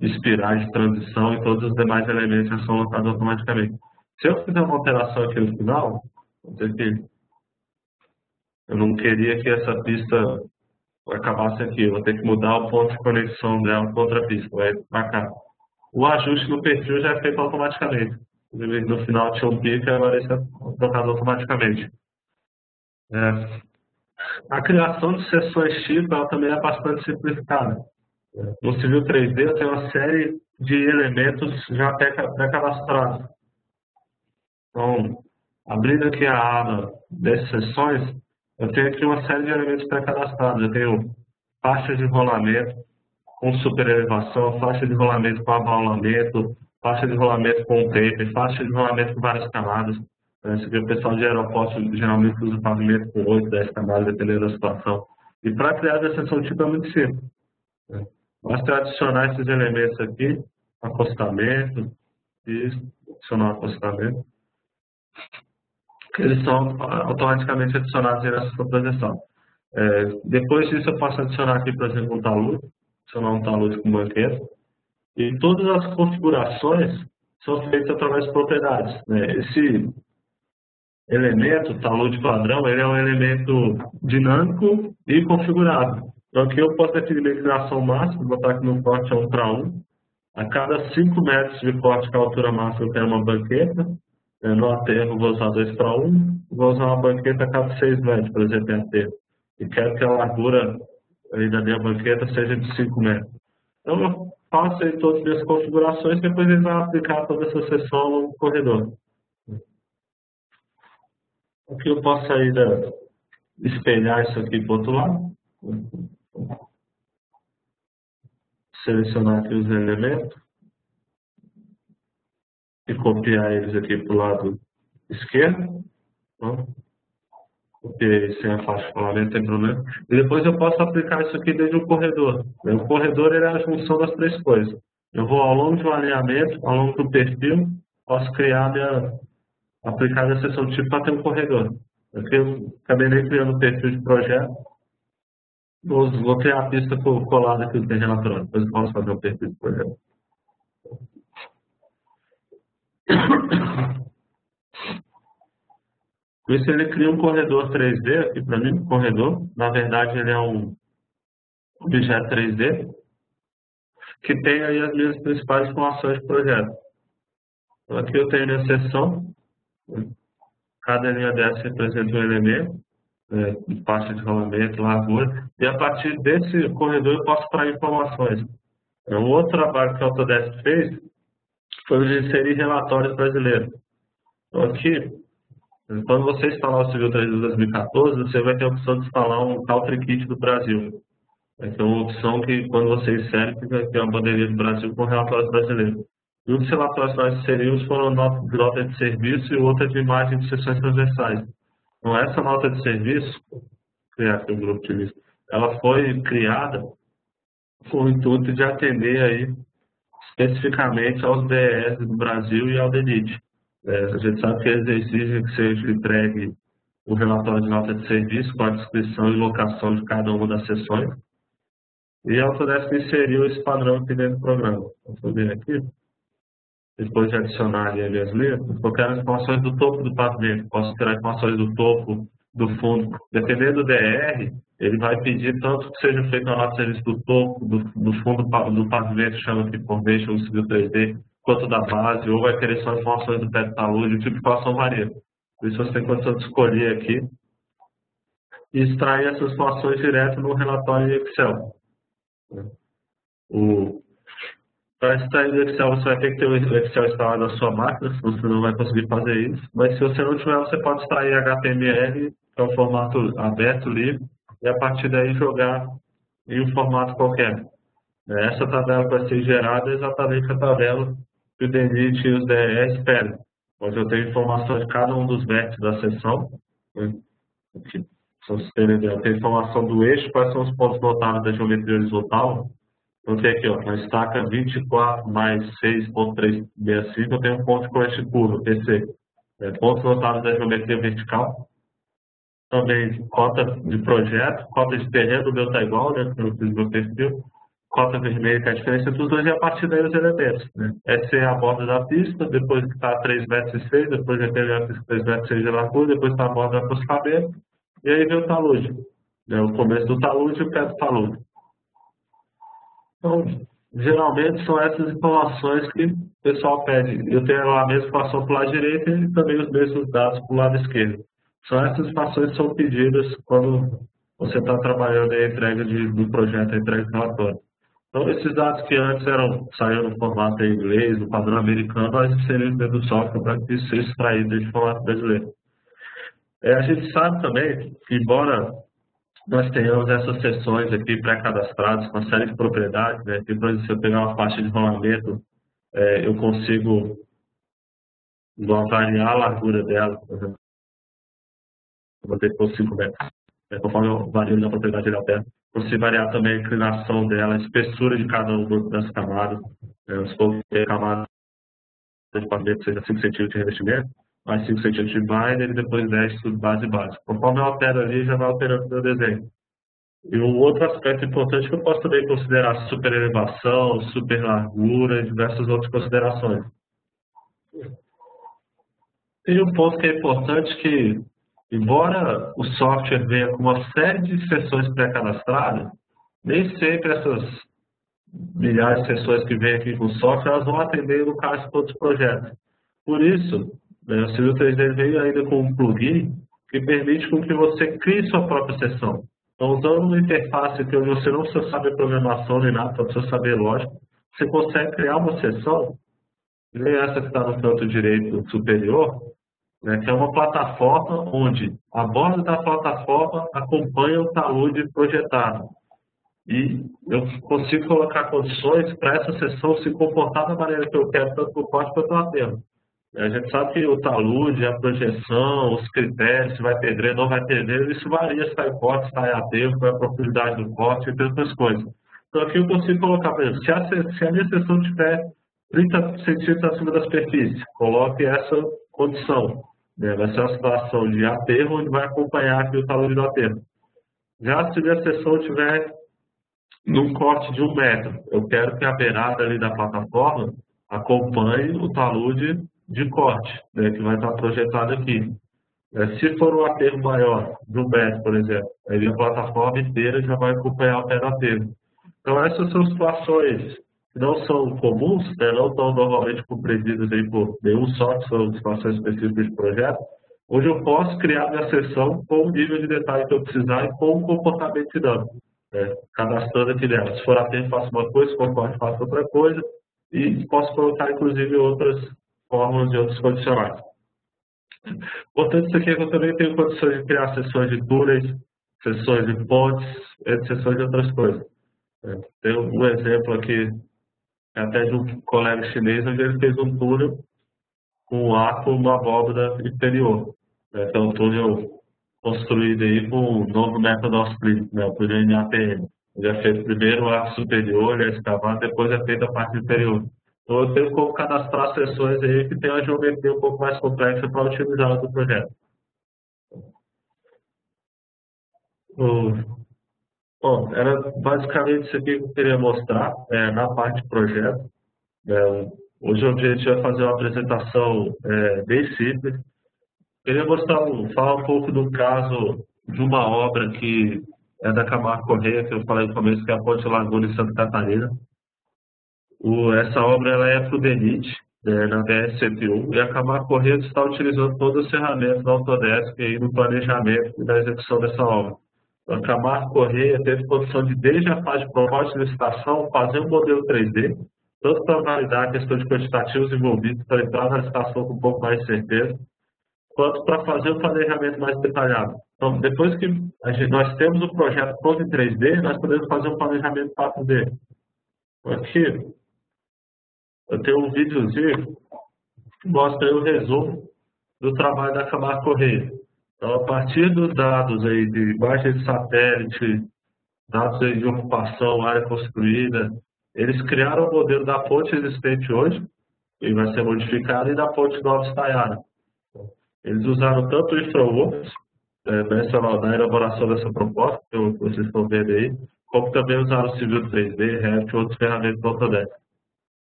espirais de transição e todos os demais elementos já são locados automaticamente. Se eu fizer uma alteração aqui no final, vou dizer que eu não queria que essa pista acabasse aqui, eu vou ter que mudar o ponto de conexão dela com outra pista, vai para cá. O ajuste no perfil já é feito automaticamente. No final tinha um pico e agora isso é trocado automaticamente. A criação de seções tipo ela também é bastante simplificada. No Civil 3D eu tenho uma série de elementos já pré-cadastrados. Então, abrindo aqui a aba das seções, eu tenho aqui uma série de elementos pré-cadastrados. Eu tenho faixa de rolamento com superelevação, faixa de rolamento com abaulamento, faixa de rolamento com tape, faixa de rolamento com várias camadas. Isso aqui o pessoal de aeroporto geralmente usa pavimento com 8, 10 camadas, dependendo da situação. E para criar a seção tipo é muito simples. Basta adicionar esses elementos aqui, acostamento, e adicionar o acostamento. Eles são automaticamente adicionados nessa projeção. Depois disso eu posso adicionar aqui, por exemplo, um talude, adicionar um talude com banqueta. E todas as configurações são feitas através de propriedades. Esse elemento, talude padrão, ele é um elemento dinâmico e configurável. Então aqui eu posso definir a inclinação máxima, botar aqui no corte 1:1. A cada 5 metros de corte com a altura máxima eu quero uma banqueta. No aterro vou usar 2:1. Vou usar uma banqueta a cada 6 metros, por exemplo, em aterro. E quero que a largura aí da minha banqueta seja de 5 metros. Então eu faço aí todas as minhas configurações e depois ele vai aplicar toda essa seção ao longo do corredor. Aqui eu posso ainda espelhar isso aqui para o outro lado. Selecionar aqui os elementos e copiar eles aqui para o lado esquerdo. Copiei sem a faixa de rolamento, não tem problema. E depois eu posso aplicar isso aqui dentro do corredor. O corredor ele é a junção das três coisas. Eu vou ao longo de um alinhamento, ao longo do perfil, posso aplicar minha sessão tipo para ter um corredor. Aqui eu acabei nem criando o perfil de projeto, vou criar a pista colada aqui no terreno eletrônico, depois eu posso fazer o perfil de projeto. Com isso ele cria um corredor 3D aqui para mim, um corredor, na verdade ele é um objeto 3D, que tem aí as minhas principais informações de projeto. Então, aqui eu tenho minha seção, cada linha dessa representa um elemento, faixa de rolamento, largura, e a partir desse corredor eu posso extrair informações. Um outro trabalho que a Autodesk fez foi o de inserir relatórios brasileiros. Então aqui, quando você instalar o Civil 3 de 2014, você vai ter a opção de instalar um Country Kit do Brasil. Então, uma opção que, quando você insere, fica aqui uma bandeirinha do Brasil com relatórios brasileiros. E um dos relatórios que nós inserimos foram nota de serviço e outra de imagem de sessões transversais. Então, essa nota de serviço, criar aqui um grupo de lista, ela foi criada com o intuito de atender aí especificamente aos DES do Brasil e ao DENIT. A gente sabe que eles exigem que seja entregue o relatório de nota de serviço com a descrição e locação de cada uma das sessões. E a Autodesk inseriu esse padrão aqui dentro do programa. Vou ver aqui. Depois de adicionar ali as minhas linhas, eu quero informações do topo do pavimento. Posso tirar informações do topo, do fundo. Dependendo do DR, ele vai pedir tanto que seja feito uma nota de serviço do topo, do fundo do pavimento, chama aqui Formation, Civil 3D, quanto da base, ou vai querer só informações do pé de talude, o tipo de informação varia. Por isso você tem condição de escolher aqui e extrair essas informações direto no relatório em Excel. Para extrair do Excel, você vai ter que ter o Excel instalado na sua máquina, senão você não vai conseguir fazer isso. Mas se você não tiver, você pode extrair HTML, que é um formato aberto, livre, e a partir daí jogar em um formato qualquer. Essa tabela que vai ser gerada é exatamente a tabela que o DENIT e os DES pedem, onde eu tenho informações de cada um dos vértices da seção. Aqui, eu tenho informação do eixo, quais são os pontos notáveis da geometria horizontal. Então tem aqui, ó, na estaca 24 mais 6.365, eu tenho um ponto de corrente curva, PC. Pontos notáveis da geometria vertical. Também cota de projeto, cota de terreno, o meu está igual, né? Eu fiz meu perfil. Cota vermelha, que é a diferença entre os dois, e a partir daí os elementos. Né? Essa é a borda da pista, depois que está 3,6 metros, depois já tem a pista 3,6 metros de largura, depois está a borda do acostamento, e aí vem o talude. Né? O começo do talude e o pé do talude. Então, geralmente são essas informações que o pessoal pede. Eu tenho a mesma informação para o lado direito e também os mesmos dados para o lado esquerdo. São essas informações que são pedidas quando você está trabalhando a entrega do projeto, a entrega do relatório. Então, esses dados que antes saíam no formato em inglês, no padrão americano, nós inserimos dentro do software para que isso seja extraído de formato brasileiro. A gente sabe também que, embora nós tenhamos essas sessões aqui pré-cadastradas com uma série de propriedades, né? Que, por exemplo, se eu pegar uma faixa de rolamento, eu consigo variar a largura dela, por exemplo. Eu vou ter que pôr 5 metros. Conforme eu vario da propriedade ele altera. Consigo variar também a inclinação dela, a espessura de cada uma das camadas. Se for ter camada de pavimento seja 5 centímetros de revestimento, mais 5 centímetros de binder e depois 10 de base básica. Conforme eu altero ali, já vai alterando o meu desenho. E um outro aspecto importante que eu posso também considerar super elevação, super largura e diversas outras considerações. Tem um ponto que é importante que, embora o software venha com uma série de sessões pré-cadastradas, nem sempre essas milhares de sessões que vêm aqui com o software, elas vão atender no caso de todos os projetos. Por isso, o Civil 3D veio ainda com um plugin que permite com que você crie sua própria sessão. Então, usando uma interface que você não precisa saber programação nem nada, só precisa saber lógica, você consegue criar uma sessão, nem essa que está no canto direito superior, né, que é uma plataforma onde a borda da plataforma acompanha o talude projetado. E eu consigo colocar condições para essa sessão se comportar da maneira que eu quero, tanto no corte quanto no aterro. A gente sabe que o talude, a projeção, os critérios, se vai ter dreno ou não vai ter dreno, isso varia se está em corte, se está em aterro, qual é a profundidade do corte, entre outras coisas. Então aqui eu consigo colocar, por exemplo, se a minha sessão tiver 30 centímetros acima da superfície. Coloque essa condição. Né? Vai ser uma situação de aterro, onde vai acompanhar aqui o talude do aterro. Já se a seção estiver num corte de 1 metro, eu quero que a beirada ali da plataforma acompanhe o talude de corte, né, que vai estar projetado aqui. Se for um aterro maior, de 1 metro, por exemplo, aí a plataforma inteira já vai acompanhar o pé do aterro. Então, essas são situações que não são comuns, né, não estão normalmente compreendidas aí por nenhum só, que são situações específicas de projeto, onde eu posso criar minha seção com o nível de detalhe que eu precisar e com o comportamento dinâmico, né, cadastrando aqui nela. Se for aterro, faço uma coisa, se for corte, faço outra coisa, e posso colocar, inclusive, outras fórmulas e outros condicionais. Portanto, isso aqui é que eu também tenho condições de criar sessões de túneis, sessões de pontes, entre sessões de outras coisas. Tem um exemplo aqui, até de um colega chinês, onde ele fez um túnel com um arco e uma abóbora interior. Então, um túnel construído aí com o novo método Ausplin, né, o túnel NAPM. Ele é feito primeiro o arco superior, ele é escavado, depois é feita a parte inferior. Então, eu tenho como cadastrar sessões aí que tem uma geometria um pouco mais complexa para utilizar no projeto. Bom, era basicamente isso aqui que eu queria mostrar na parte de projeto. Hoje o objetivo é fazer uma apresentação bem simples. Queria falar um pouco do caso de uma obra que é da Camargo Corrêa, que eu falei no começo, que é a Ponte Laguna em Santa Catarina. Essa obra ela é para o DENIT, na BR-101, e a Camargo Corrêa está utilizando todas as ferramentas da Autodesk aí no planejamento e na execução dessa obra. A Camargo Corrêa teve condição de, desde a fase de proposta de licitação, fazer um modelo 3D, tanto para validar a questão de quantitativos envolvidos, para entrar na licitação com um pouco mais de certeza, quanto para fazer um planejamento mais detalhado. Então, depois que nós temos o projeto pronto em 3D, nós podemos fazer um planejamento 4D. Aqui, eu tenho um videozinho que mostra aí o resumo do trabalho da Camargo Corrêa. Então, a partir dos dados aí de imagem de satélite, dados aí de ocupação, área construída, eles criaram o modelo da ponte existente hoje, que vai ser modificado, e da ponte nova estaiada. Eles usaram tanto o InfraWorks, na elaboração dessa proposta, que vocês estão vendo aí, como também usaram o Civil 3D, Revit e outras ferramentas do Autodesk.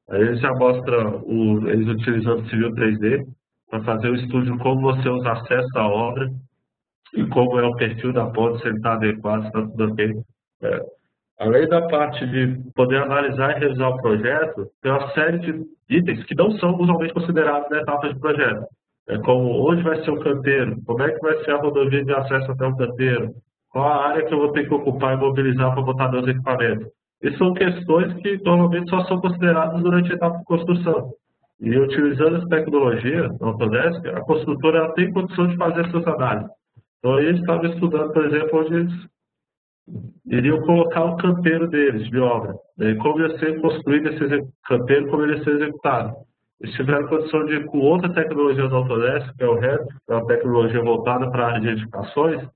Aí eles já mostram eles utilizando o Civil 3D para fazer o estudo de como você usa acesso à obra e como é o perfil da ponte, se ele está adequado, se está tudo ok. Além da parte de poder analisar e revisar o projeto, tem uma série de itens que não são usualmente considerados na etapa de projeto. Como onde vai ser o canteiro, como é que vai ser a rodovia de acesso até o canteiro, qual a área que eu vou ter que ocupar e mobilizar para botar meus equipamentos. Essas são questões que normalmente só são consideradas durante a etapa de construção. E utilizando essa tecnologia, na Autodesk, a construtora ela tem condição de fazer essas análises. Então, aí eles estavam estudando, por exemplo, onde eles iriam colocar o canteiro deles de obra, né? Como ia ser construído esse canteiro, como ele ia ser executado. Eles tiveram condição de, com outra tecnologia da Autodesk, que é o Revit, que é uma tecnologia voltada para a área de edificações,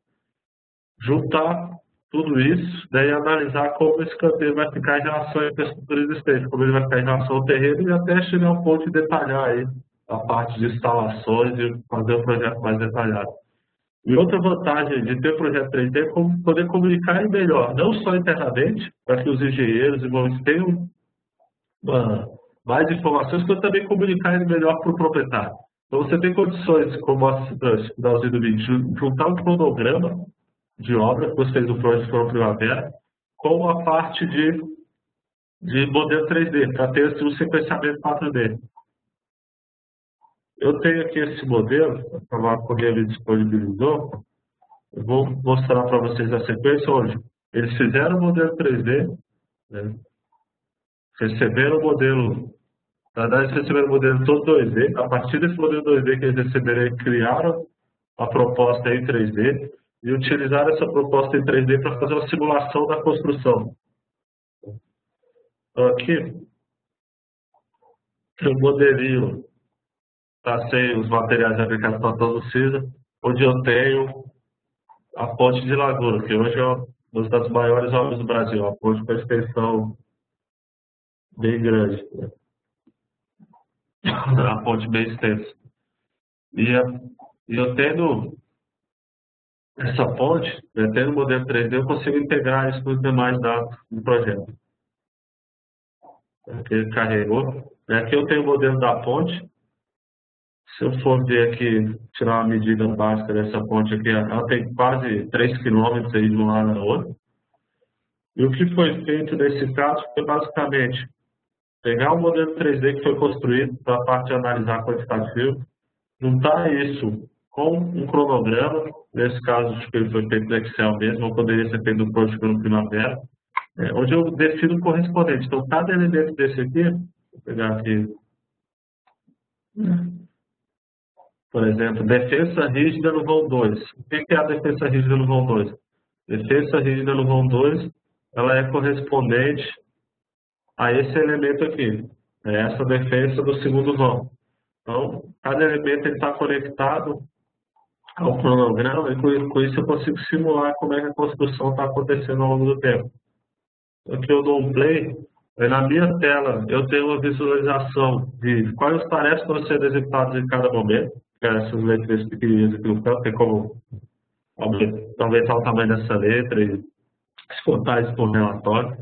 juntar tudo isso, né, e analisar como esse canteiro vai ficar em relação à infraestrutura existente, como ele vai ficar em relação ao terreno, e até chegar ao ponto de detalhar aí a parte de instalações e fazer um projeto mais detalhado. E outra vantagem de ter projeto 3D é poder comunicar melhor, não só internamente, para que os engenheiros e envolvidos tenham mais informações, mas também comunicar melhor para o proprietário. Então, você tem condições, como a finalzinho do vídeo, juntar um cronograma de obra que você fez no projeto Foram Primavera, com a parte de modelo 3D, para ter assim, um sequenciamento 4D. Eu tenho aqui esse modelo, a Camargo Corrêa me disponibilizou. Eu vou mostrar para vocês a sequência onde eles fizeram o modelo 3D, né, receberam o modelo, na verdade, eles receberam o modelo todo 2D. A partir desse modelo 2D que eles receberam, eles criaram a proposta em 3D e utilizaram essa proposta em 3D para fazer uma simulação da construção. Então, aqui, tem um modelinho está sem os materiais aplicados para todo cinza, onde eu tenho a ponte de Laguna, que hoje é uma das maiores obras do Brasil, a ponte com a extensão bem grande, né? A ponte bem extensa. E, e eu tendo essa ponte, né, tendo o modelo 3D, eu consigo integrar isso com os demais dados do projeto. Aqui ele carregou. Aqui eu tenho o modelo da ponte. Se eu for ver aqui, tirar uma medida básica dessa ponte aqui, ela tem quase 3 quilômetros aí de um lado ao outro. E o que foi feito nesse caso foi basicamente pegar o modelo 3D que foi construído para a parte de analisar quantitativo, juntar isso com um cronograma, nesse caso acho que ele foi feito no Excel mesmo, ou poderia ser feito no Project no Primavera, onde eu defino o correspondente. Então, cada elemento desse aqui, vou pegar aqui, por exemplo, defesa rígida no vão 2. O que é a defesa rígida no vão 2? Defesa rígida no vão 2, ela é correspondente a esse elemento aqui, essa defesa do segundo vão. Então, cada elemento está conectado ao cronograma e com isso eu consigo simular como é que a construção está acontecendo ao longo do tempo. Aqui eu dou um play, na minha tela eu tenho uma visualização de quais as tarefas estão sendo executadas em cada momento, que é essas letras pequenininhas aqui no canto, tem como aumentar o tamanho dessa letra e exportar isso para um relatório.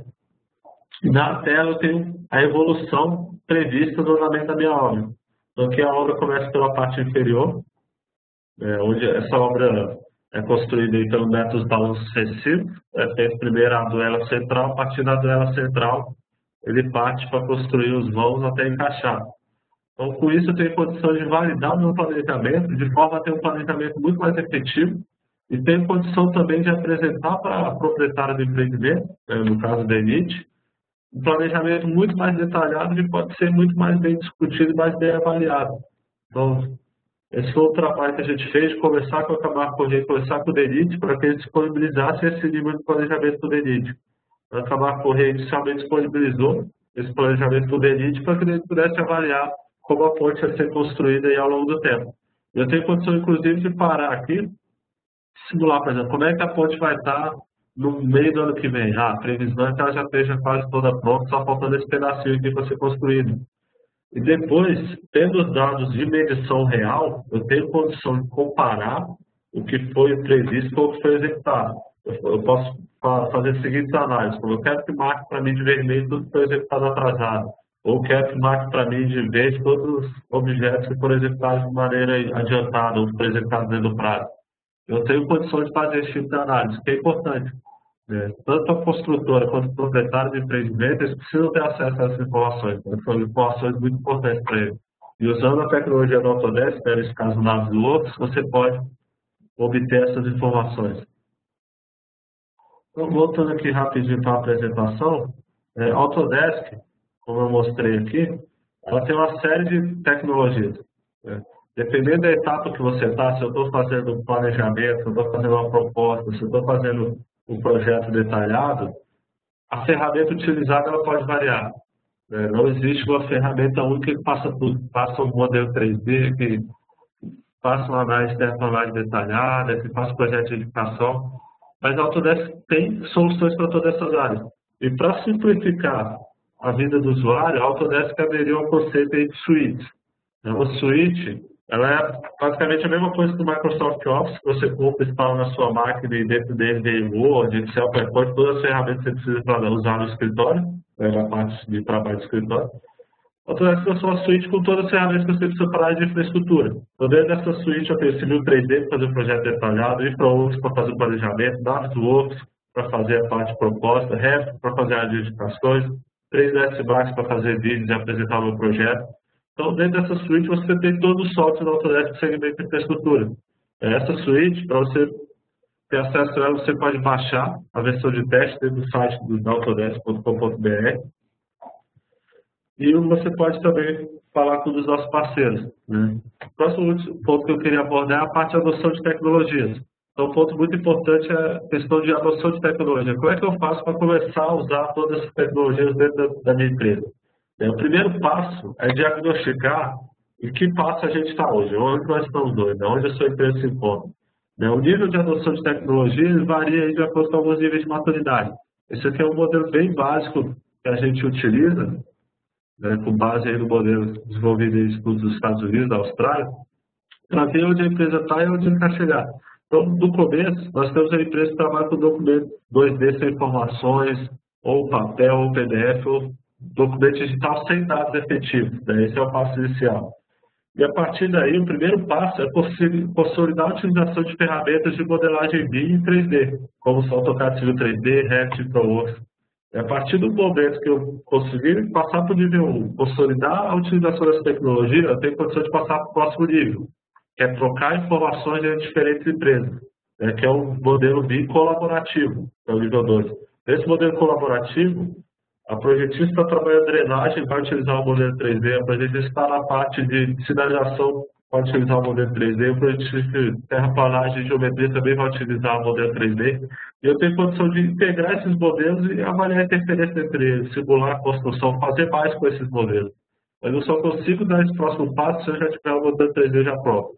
E na tela eu tenho a evolução prevista do andamento da minha obra. Então aqui a obra começa pela parte inferior, onde essa obra é construída então métodos de balanço sucessivo, tem primeiro a duela central, a partir da duela central ele parte para construir os vãos até encaixar. Então com isso eu tenho condição de validar o meu planejamento, de forma a ter um planejamento muito mais efetivo, e tenho condição também de apresentar para a proprietária do empreendimento, no caso da Enite, um planejamento muito mais detalhado que pode ser muito mais bem discutido e mais bem avaliado. Então, esse foi o trabalho que a gente fez, de conversar com a Camargo Corrêa, conversar com o DENIT, para que ele disponibilizasse esse nível de planejamento do DENIT. A Camargo Corrêa inicialmente disponibilizou esse planejamento do DENIT para que ele pudesse avaliar como a ponte ia ser construída aí ao longo do tempo. Eu tenho condição, inclusive, de parar aqui, simular, por exemplo, como é que a ponte vai estar no meio do ano que vem. A previsão é que ela já esteja quase toda pronta, só faltando esse pedacinho aqui para ser construído. E depois, tendo os dados de medição real, eu tenho condição de comparar o que foi previsto com o que foi executado. Eu posso fazer as seguintes análises. Eu quero que marque para mim de vermelho tudo que foi executado atrasado. Ou quero que marque para mim de verde todos os objetos que foram executados de maneira adiantada, ou foram executados dentro do prazo. Eu tenho condição de fazer esse tipo de análise, que é importante. Tanto a construtora quanto o proprietário do empreendimento, eles precisam ter acesso a essas informações. São informações muito importantes para eles. E usando a tecnologia do Autodesk, nesse caso Navisworks, você pode obter essas informações. Então, voltando aqui rapidinho para a apresentação, a Autodesk, como eu mostrei aqui, ela tem uma série de tecnologias. Dependendo da etapa que você está, se eu estou fazendo um planejamento, se eu estou fazendo uma proposta, se eu estou fazendo um projeto detalhado, a ferramenta utilizada ela pode variar. Não existe uma ferramenta única que faça tudo. Faça um modelo 3D, que faça uma análise mais detalhada, que faça um projeto de edificação. Mas a Autodesk tem soluções para todas essas áreas. E para simplificar a vida do usuário, a Autodesk aderiu ao conceito de suíte. Uma suíte, ela é basicamente a mesma coisa que o Microsoft Office, que você compra e instala na sua máquina e dentro dele tem Word, Excel, PowerPoint, todas as ferramentas que você precisa para usar no escritório, na parte de trabalho do escritório. A Autodesk é uma suíte com todas as ferramentas que você precisa para a área de infraestrutura. Então, dentro dessa suíte, eu tenho Civil 3D para fazer um projeto detalhado, InfraWorks para fazer o planejamento, Navisworks para fazer a parte de proposta, Revit para fazer as edificações, 3ds Max para fazer vídeos e apresentar o meu projeto. Então, dentro dessa suíte, você tem todo o software da Autodesk no segmento de infraestrutura. Essa suíte, para você ter acesso a ela, você pode baixar a versão de teste dentro do site do autodesk.com.br. E você pode também falar com um dos nossos parceiros. O próximo ponto que eu queria abordar é a parte de adoção de tecnologias. Então, um ponto muito importante é a questão de adoção de tecnologia. Como é que eu faço para começar a usar todas essas tecnologias dentro da minha empresa? O primeiro passo é diagnosticar em que passo a gente está hoje, onde nós estamos hoje, onde a sua empresa se encontra. O nível de adoção de tecnologia varia de acordo com alguns níveis de maturidade. Esse aqui é um modelo bem básico que a gente utiliza, né, com base aí no modelo desenvolvido em estudos dos Estados Unidos, da Austrália, para ver onde a empresa está e onde ele quer chegar. Então, no começo, nós temos a empresa que trabalha com documento 2D sem informações, ou papel, ou PDF, ou documento digital sem dados efetivos. Né? Esse é o passo inicial. E a partir daí, o primeiro passo é consolidar a utilização de ferramentas de modelagem BIM em 3D, como o AutoCAD Civil 3D, Revit e ProWorks. E a partir do momento que eu conseguir passar para o nível 1, consolidar a utilização dessa tecnologia, eu tenho condição de passar para o próximo nível, que é trocar informações entre diferentes empresas, né, que é o modelo BIM colaborativo, que é o nível 2. Nesse modelo colaborativo, a projetista trabalha drenagem, vai utilizar o modelo 3D, a projetista está na parte de sinalização, vai utilizar o modelo 3D, o projetista de terraplanagem e geometria também vai utilizar o modelo 3D. E eu tenho condição de integrar esses modelos e avaliar a interferência entre eles, simular a construção, fazer mais com esses modelos. Mas eu só consigo dar esse próximo passo se eu já tiver o modelo 3D já pronto.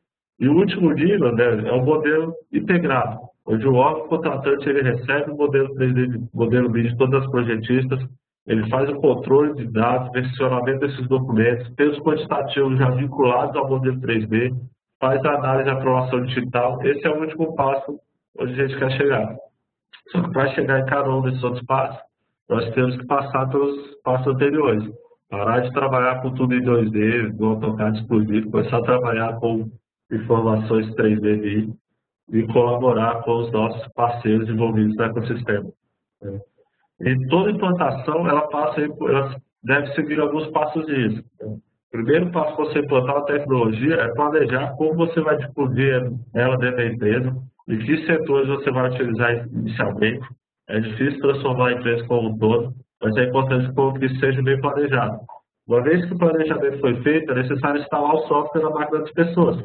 E o último nível, né, é o modelo integrado, onde o órgão contratante ele recebe o modelo 3D, modelo BIM de todas as projetistas, ele faz o controle de dados, versionamento desses documentos, pesos quantitativos já vinculados ao modelo 3D, faz a análise e aprovação digital. Esse é o último passo onde a gente quer chegar. Só que para chegar em cada um desses outros passos, nós temos que passar pelos passos anteriores. Parar de trabalhar com tudo em 2D, no AutoCAD exclusivo, começar a trabalhar com informações 3D e colaborar com os nossos parceiros envolvidos no ecossistema. E toda implantação, ela deve seguir alguns passos disso. O primeiro passo para você implantar uma tecnologia é planejar como você vai difundir ela dentro da empresa e que setores você vai utilizar inicialmente. É difícil transformar a empresa como um todo, mas é importante que isso seja bem planejado. Uma vez que o planejamento foi feito, é necessário instalar o software na máquina das pessoas.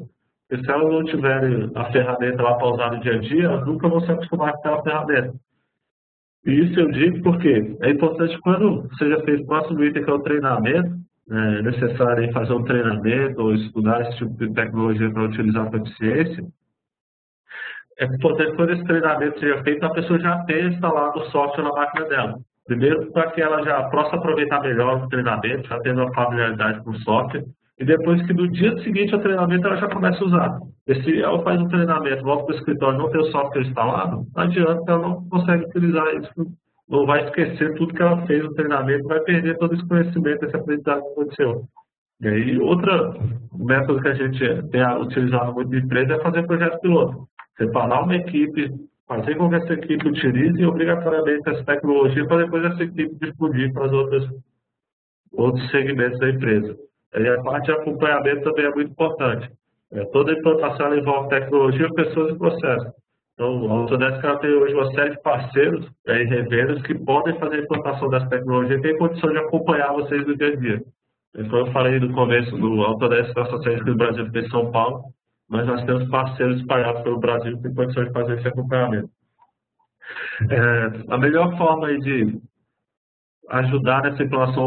Porque se elas não tiverem a ferramenta lá para usar no dia a dia, elas nunca vão se acostumar com aquela ferramenta. E isso eu digo porque é importante quando seja feito o próximo item, que é o treinamento, é necessário fazer um treinamento ou estudar esse tipo de tecnologia para utilizar com eficiência. É importante quando esse treinamento seja feito, a pessoa já tenha instalado o software na máquina dela. Primeiro, para que ela já possa aproveitar melhor o treinamento, já tendo uma familiaridade com o software, e depois que no dia seguinte ao treinamento ela já começa a usar. E se ela faz um treinamento, volta para o escritório e não tem o software instalado, não adianta, ela não consegue utilizar isso, não vai esquecer tudo que ela fez no treinamento, vai perder todo esse conhecimento, esse aprendizado que aconteceu. E aí, outro método que a gente tem utilizado muito de empresa é fazer projeto piloto. Separar uma equipe, fazer com que essa equipe utilize obrigatoriamente essa tecnologia para depois essa equipe difundir para outros segmentos da empresa. E a parte de acompanhamento também é muito importante. Toda implantação envolve tecnologia, pessoas e processos. Então, a Autodesk tem hoje uma série de parceiros e revendas que podem fazer a implantação dessa tecnologia e tem condição de acompanhar vocês no dia a dia. Como eu falei no começo do Autodesk, nossa sede aqui no Brasil fica em São Paulo, mas nós temos parceiros espalhados pelo Brasil que têm condições de fazer esse acompanhamento. A melhor forma aí de ajudar nessa implantação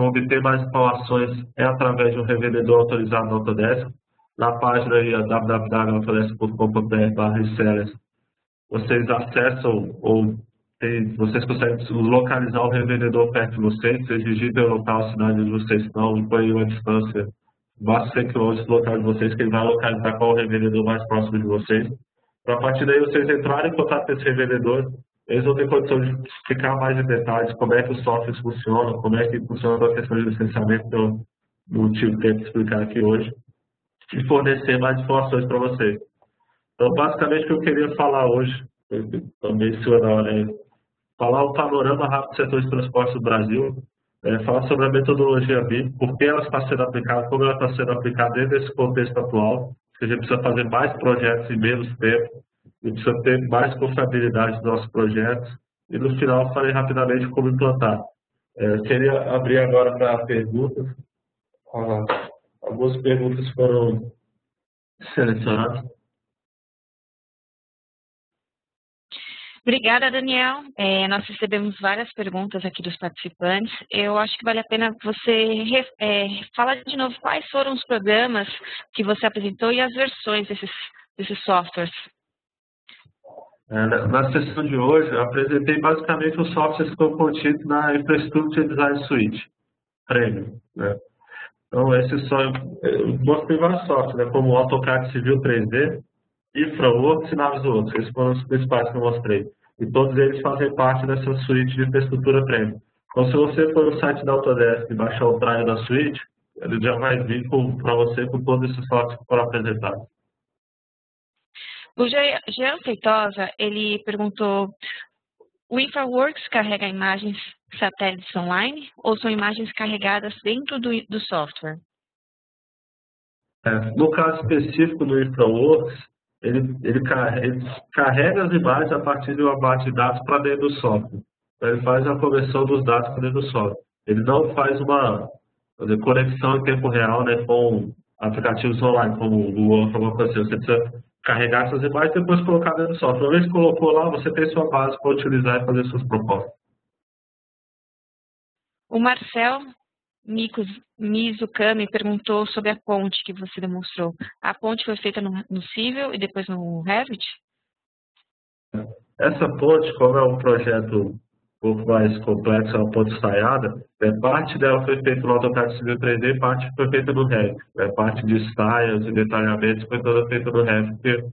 a obter mais informações é através de um revendedor autorizado da Autodesk. Na página aí, www.autodesk.com.br/resellers, vocês acessam vocês conseguem localizar o revendedor perto de vocês, vocês digitam o local, a cidade onde vocês estão, e põem uma distância, basta 100 km do local de vocês, que ele vai localizar qual o revendedor mais próximo de vocês. Para a partir daí vocês entrarem em contato com esse revendedor, eles vão ter condição de explicar mais em detalhes como é que os softwares funcionam, como é que funciona a questão de licenciamento, que eu não tive tempo de explicar aqui hoje, e fornecer mais informações para vocês. Então, basicamente, o que eu queria falar hoje, também é falar um panorama rápido do setor de transporte do Brasil, falar sobre a metodologia BIM, por que ela está sendo aplicada, como ela está sendo aplicada dentro desse contexto atual, que a gente precisa fazer mais projetos em menos tempo, e precisa ter mais confiabilidade nos nossos projetos, e no final falei rapidamente como implantar. Queria abrir agora para perguntas. Algumas perguntas foram selecionadas. Obrigada, Daniel. Nós recebemos várias perguntas aqui dos participantes. Eu acho que vale a pena você falar de novo quais foram os programas que você apresentou e as versões desses softwares. Na sessão de hoje, eu apresentei basicamente os softwares que estão contidos na Infrastructure Design Suite. Premium, né? Então, esses são, eu mostrei vários softwares, né, como o AutoCAD Civil 3D, InfraWorks e Navisworks. Esses foram os principais que eu mostrei. E todos eles fazem parte dessa suíte de infraestrutura premium. Então, se você for no site da Autodesk e baixar o trial da suíte, ele já vai vir para você com todos esses softwares que foram apresentados. O Jean Feitosa, ele perguntou, o InfraWorks carrega imagens satélites online ou são imagens carregadas dentro do software? No caso específico do InfraWorks, ele carrega as imagens a partir de uma base de dados para dentro do software. Então, ele faz a conversão dos dados para dentro do software. Ele não faz uma conexão em tempo real, né, com aplicativos online, como o Google, alguma coisa assim. Você precisa carregar essas imagens e depois colocar dentro do software. Uma vez que colocou lá, você tem sua base para utilizar e fazer suas propostas. O Marcel Mizukami perguntou sobre a ponte que você demonstrou. A ponte foi feita no Civil e depois no Revit? Essa ponte, como é um projeto um pouco mais complexo, é uma ponte estaiada, parte dela foi feita no AutoCAD Civil 3D e parte foi feita no Revit. Parte de estaias e detalhamentos foi toda feita no Revit, porque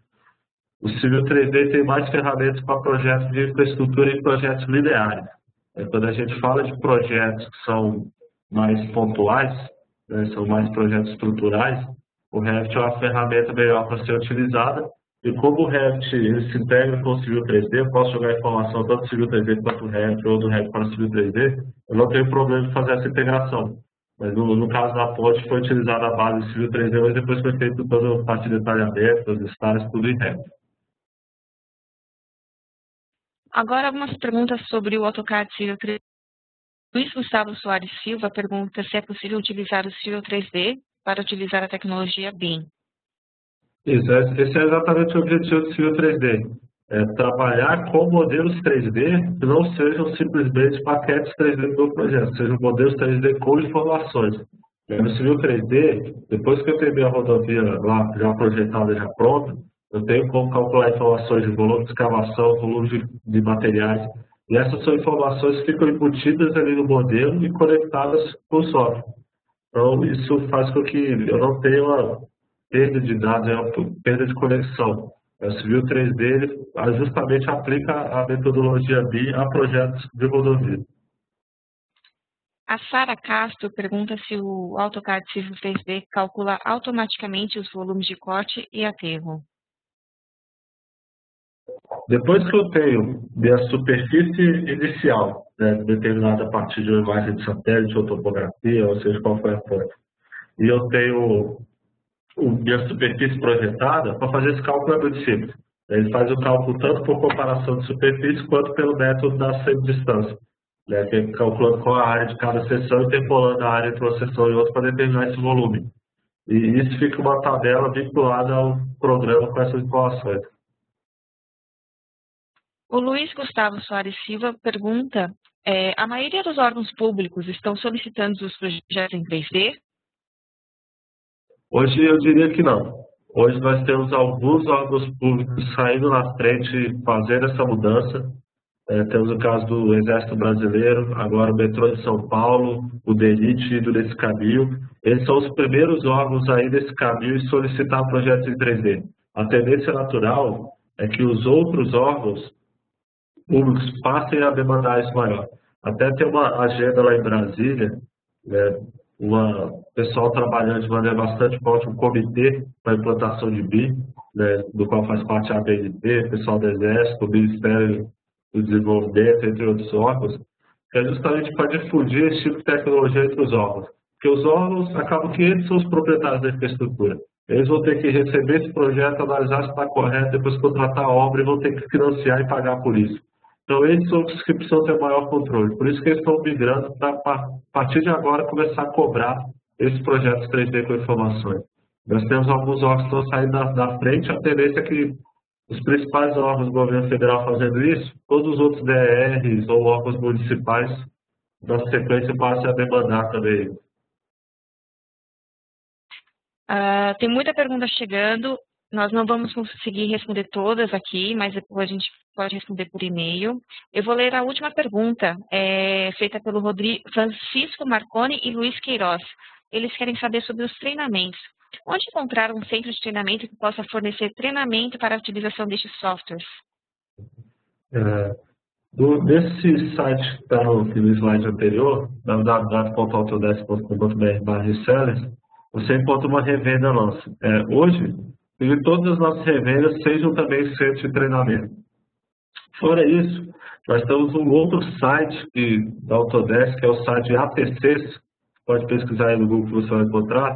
o Civil 3D tem mais ferramentas para projetos de infraestrutura e projetos lineares. Quando a gente fala de projetos que são mais pontuais, né, são mais projetos estruturais, o Revit é uma ferramenta melhor para ser utilizada. E como o Revit ele se integra com o Civil 3D, eu posso jogar informação tanto do Civil 3D quanto do Revit ou do Revit para o Civil 3D, eu não tenho problema de fazer essa integração. Mas no caso da ponte foi utilizada a base do Civil 3D, mas depois foi feito toda a parte de detalhamento, os estágios, tudo em Revit. Agora, algumas perguntas sobre o AutoCAD Civil 3D. Luiz Gustavo Soares Silva pergunta se é possível utilizar o Civil 3D para utilizar a tecnologia BIM. Isso, esse é exatamente o objetivo do Civil 3D. Trabalhar com modelos 3D que não sejam simplesmente paquetes 3D do projeto, sejam modelos 3D com informações. No Civil 3D, depois que eu terminei a rodovia lá, já projetada, já pronta, eu tenho como calcular informações de volume de escavação, volume de materiais, e essas são informações que ficam embutidas ali no modelo e conectadas com o software. Então, isso faz com que eu não tenha uma perda de dados, é uma perda de conexão. O Civil 3D ele justamente aplica a metodologia BIM a projetos de rodovia. A Sara Castro pergunta se o AutoCAD Civil 3D calcula automaticamente os volumes de corte e aterro. Depois que eu tenho minha superfície inicial, né, determinada a partir de uma imagem de satélite ou topografia, ou seja, qual foi a fonte, e eu tenho minha superfície projetada, para fazer esse cálculo é muito simples. Ele faz o cálculo tanto por comparação de superfície quanto pelo método da semidistância, né, que é calculando qual a área de cada seção e interpolando a área entre uma seção e outra para determinar esse volume. E isso fica uma tabela vinculada ao programa com essas informações. O Luiz Gustavo Soares Silva pergunta, a maioria dos órgãos públicos estão solicitando os projetos em 3D? Hoje eu diria que não. Hoje nós temos alguns órgãos públicos saindo na frente, fazendo essa mudança. Temos o caso do Exército Brasileiro, agora o Metrô de São Paulo, o DENIT indo nesse caminho. Eles são os primeiros órgãos aí nesse caminho e solicitar projetos em 3D. A tendência natural é que os outros órgãos públicos passem a demandar isso maior. Até tem uma agenda lá em Brasília, né, pessoal trabalhando de maneira bastante forte, um comitê para implantação de BIM, né, do qual faz parte a ABNT, pessoal do Exército, o Ministério do Desenvolvimento, entre outros órgãos, que é justamente para difundir esse tipo de tecnologia entre os órgãos. Porque os órgãos acabam que eles são os proprietários da infraestrutura. Eles vão ter que receber esse projeto, analisar se está correto, depois contratar a obra e vão ter que financiar e pagar por isso. Então, eles são os que precisam ter maior controle. Por isso que eles estão migrando para, a partir de agora, começar a cobrar esses projetos 3D com informações. Nós temos alguns órgãos que estão saindo da frente, a tendência é que os principais órgãos do governo federal fazendo isso, todos os outros DRs ou órgãos municipais, na sequência, passem a demandar também. Tem muita pergunta chegando. Nós não vamos conseguir responder todas aqui, mas depois a gente pode responder por e-mail. Eu vou ler a última pergunta, feita pelo Francisco Marconi e Luiz Queiroz. Eles querem saber sobre os treinamentos. Onde encontrar um centro de treinamento que possa fornecer treinamento para a utilização destes softwares? Desse site que está no slide anterior, www.autodesk.com.br/resellers, você encontra uma revenda nossa. Hoje, todas as nossas revendas sejam também centros de treinamento. Fora isso, nós temos um outro site da Autodesk, que é o site ATCs, pode pesquisar aí no Google que você vai encontrar,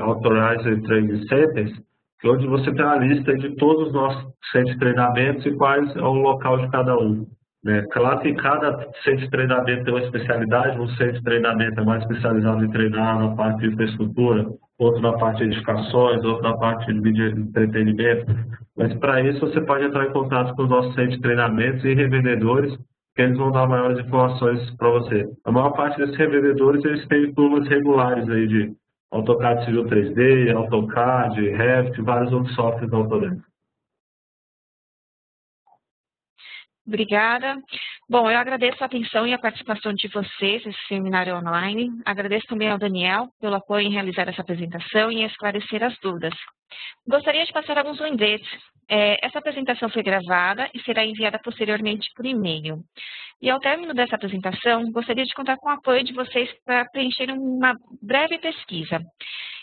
Authorized Training Centers, que é onde você tem a lista de todos os nossos centros de treinamentos e quais é o local de cada um. Claro que cada centro de treinamento tem uma especialidade, um centro de treinamento é mais especializado em treinar na parte de infraestrutura, outro na parte de edificações, outro na parte de mídia de entretenimento. Mas para isso você pode entrar em contato com os nossos centros de treinamentos e revendedores, que eles vão dar maiores informações para você. A maior parte desses revendedores, eles têm turmas regulares aí de AutoCAD Civil 3D, AutoCAD, Revit, vários outros softwares da Autodesk. Obrigada. Bom, eu agradeço a atenção e a participação de vocês nesse seminário online. Agradeço também ao Daniel pelo apoio em realizar essa apresentação e em esclarecer as dúvidas. Gostaria de passar alguns lembretes. Essa apresentação foi gravada e será enviada posteriormente por e-mail. E ao término dessa apresentação, gostaria de contar com o apoio de vocês para preencherem uma breve pesquisa.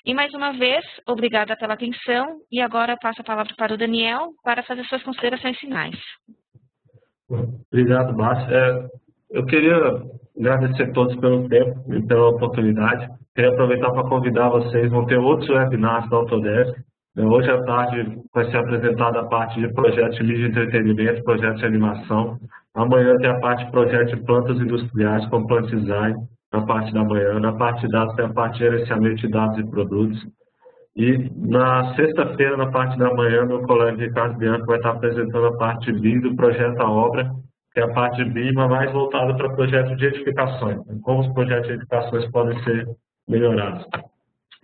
E mais uma vez, obrigada pela atenção e agora eu passo a palavra para o Daniel para fazer suas considerações finais. Obrigado, Márcio. Eu queria agradecer a todos pelo tempo e pela oportunidade. Queria aproveitar para convidar vocês, vão ter outros webinars da Autodesk. Hoje à tarde vai ser apresentada a parte de projetos de mídia e entretenimento, projetos de animação. Amanhã tem a parte de projetos de plantas industriais, com plant design, na parte da manhã. Na parte de dados tem a parte de gerenciamento de dados e produtos. E na sexta-feira, na parte da manhã, meu colega Ricardo Bianco vai estar apresentando a parte BIM do projeto A Obra, que é a parte BIM mais voltada para projetos de edificações, como os projetos de edificações podem ser melhorados.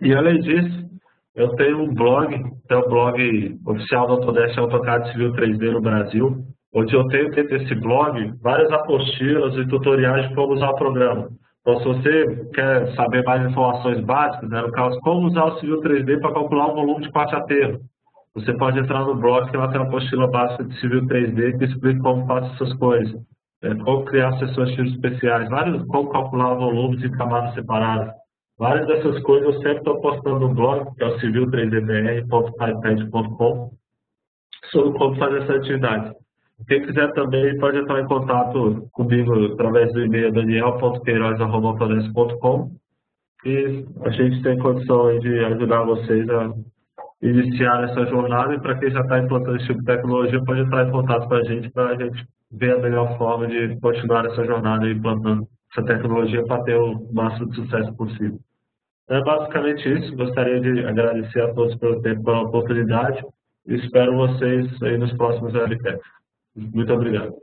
E além disso, eu tenho um blog, que é o blog oficial da Autodesk, AutoCAD Civil 3D no Brasil, onde eu tenho dentro desse blog várias apostilas e tutoriais de como usar o programa. Então, se você quer saber mais informações básicas, no caso, como usar o Civil 3D para calcular o volume de parte aterro, você pode entrar no blog, que lá tem uma apostila básica de Civil 3D que explica como faz essas coisas, como criar sessões de especiais, como calcular volumes em camadas separadas. Várias dessas coisas eu sempre estou postando no blog, que é o civil3dbr.ipad.com, sobre como fazer essa atividade. Quem quiser também pode entrar em contato comigo através do e-mail daniel.queiroz@autodesk.com e a gente tem condição de ajudar vocês a iniciar essa jornada, e para quem já está implantando esse tipo de tecnologia pode entrar em contato com a gente para a gente ver a melhor forma de continuar essa jornada implantando essa tecnologia para ter o máximo de sucesso possível. É basicamente isso. Gostaria de agradecer a todos pelo tempo e pela oportunidade e espero vocês aí nos próximos webcasts. Muito obrigado.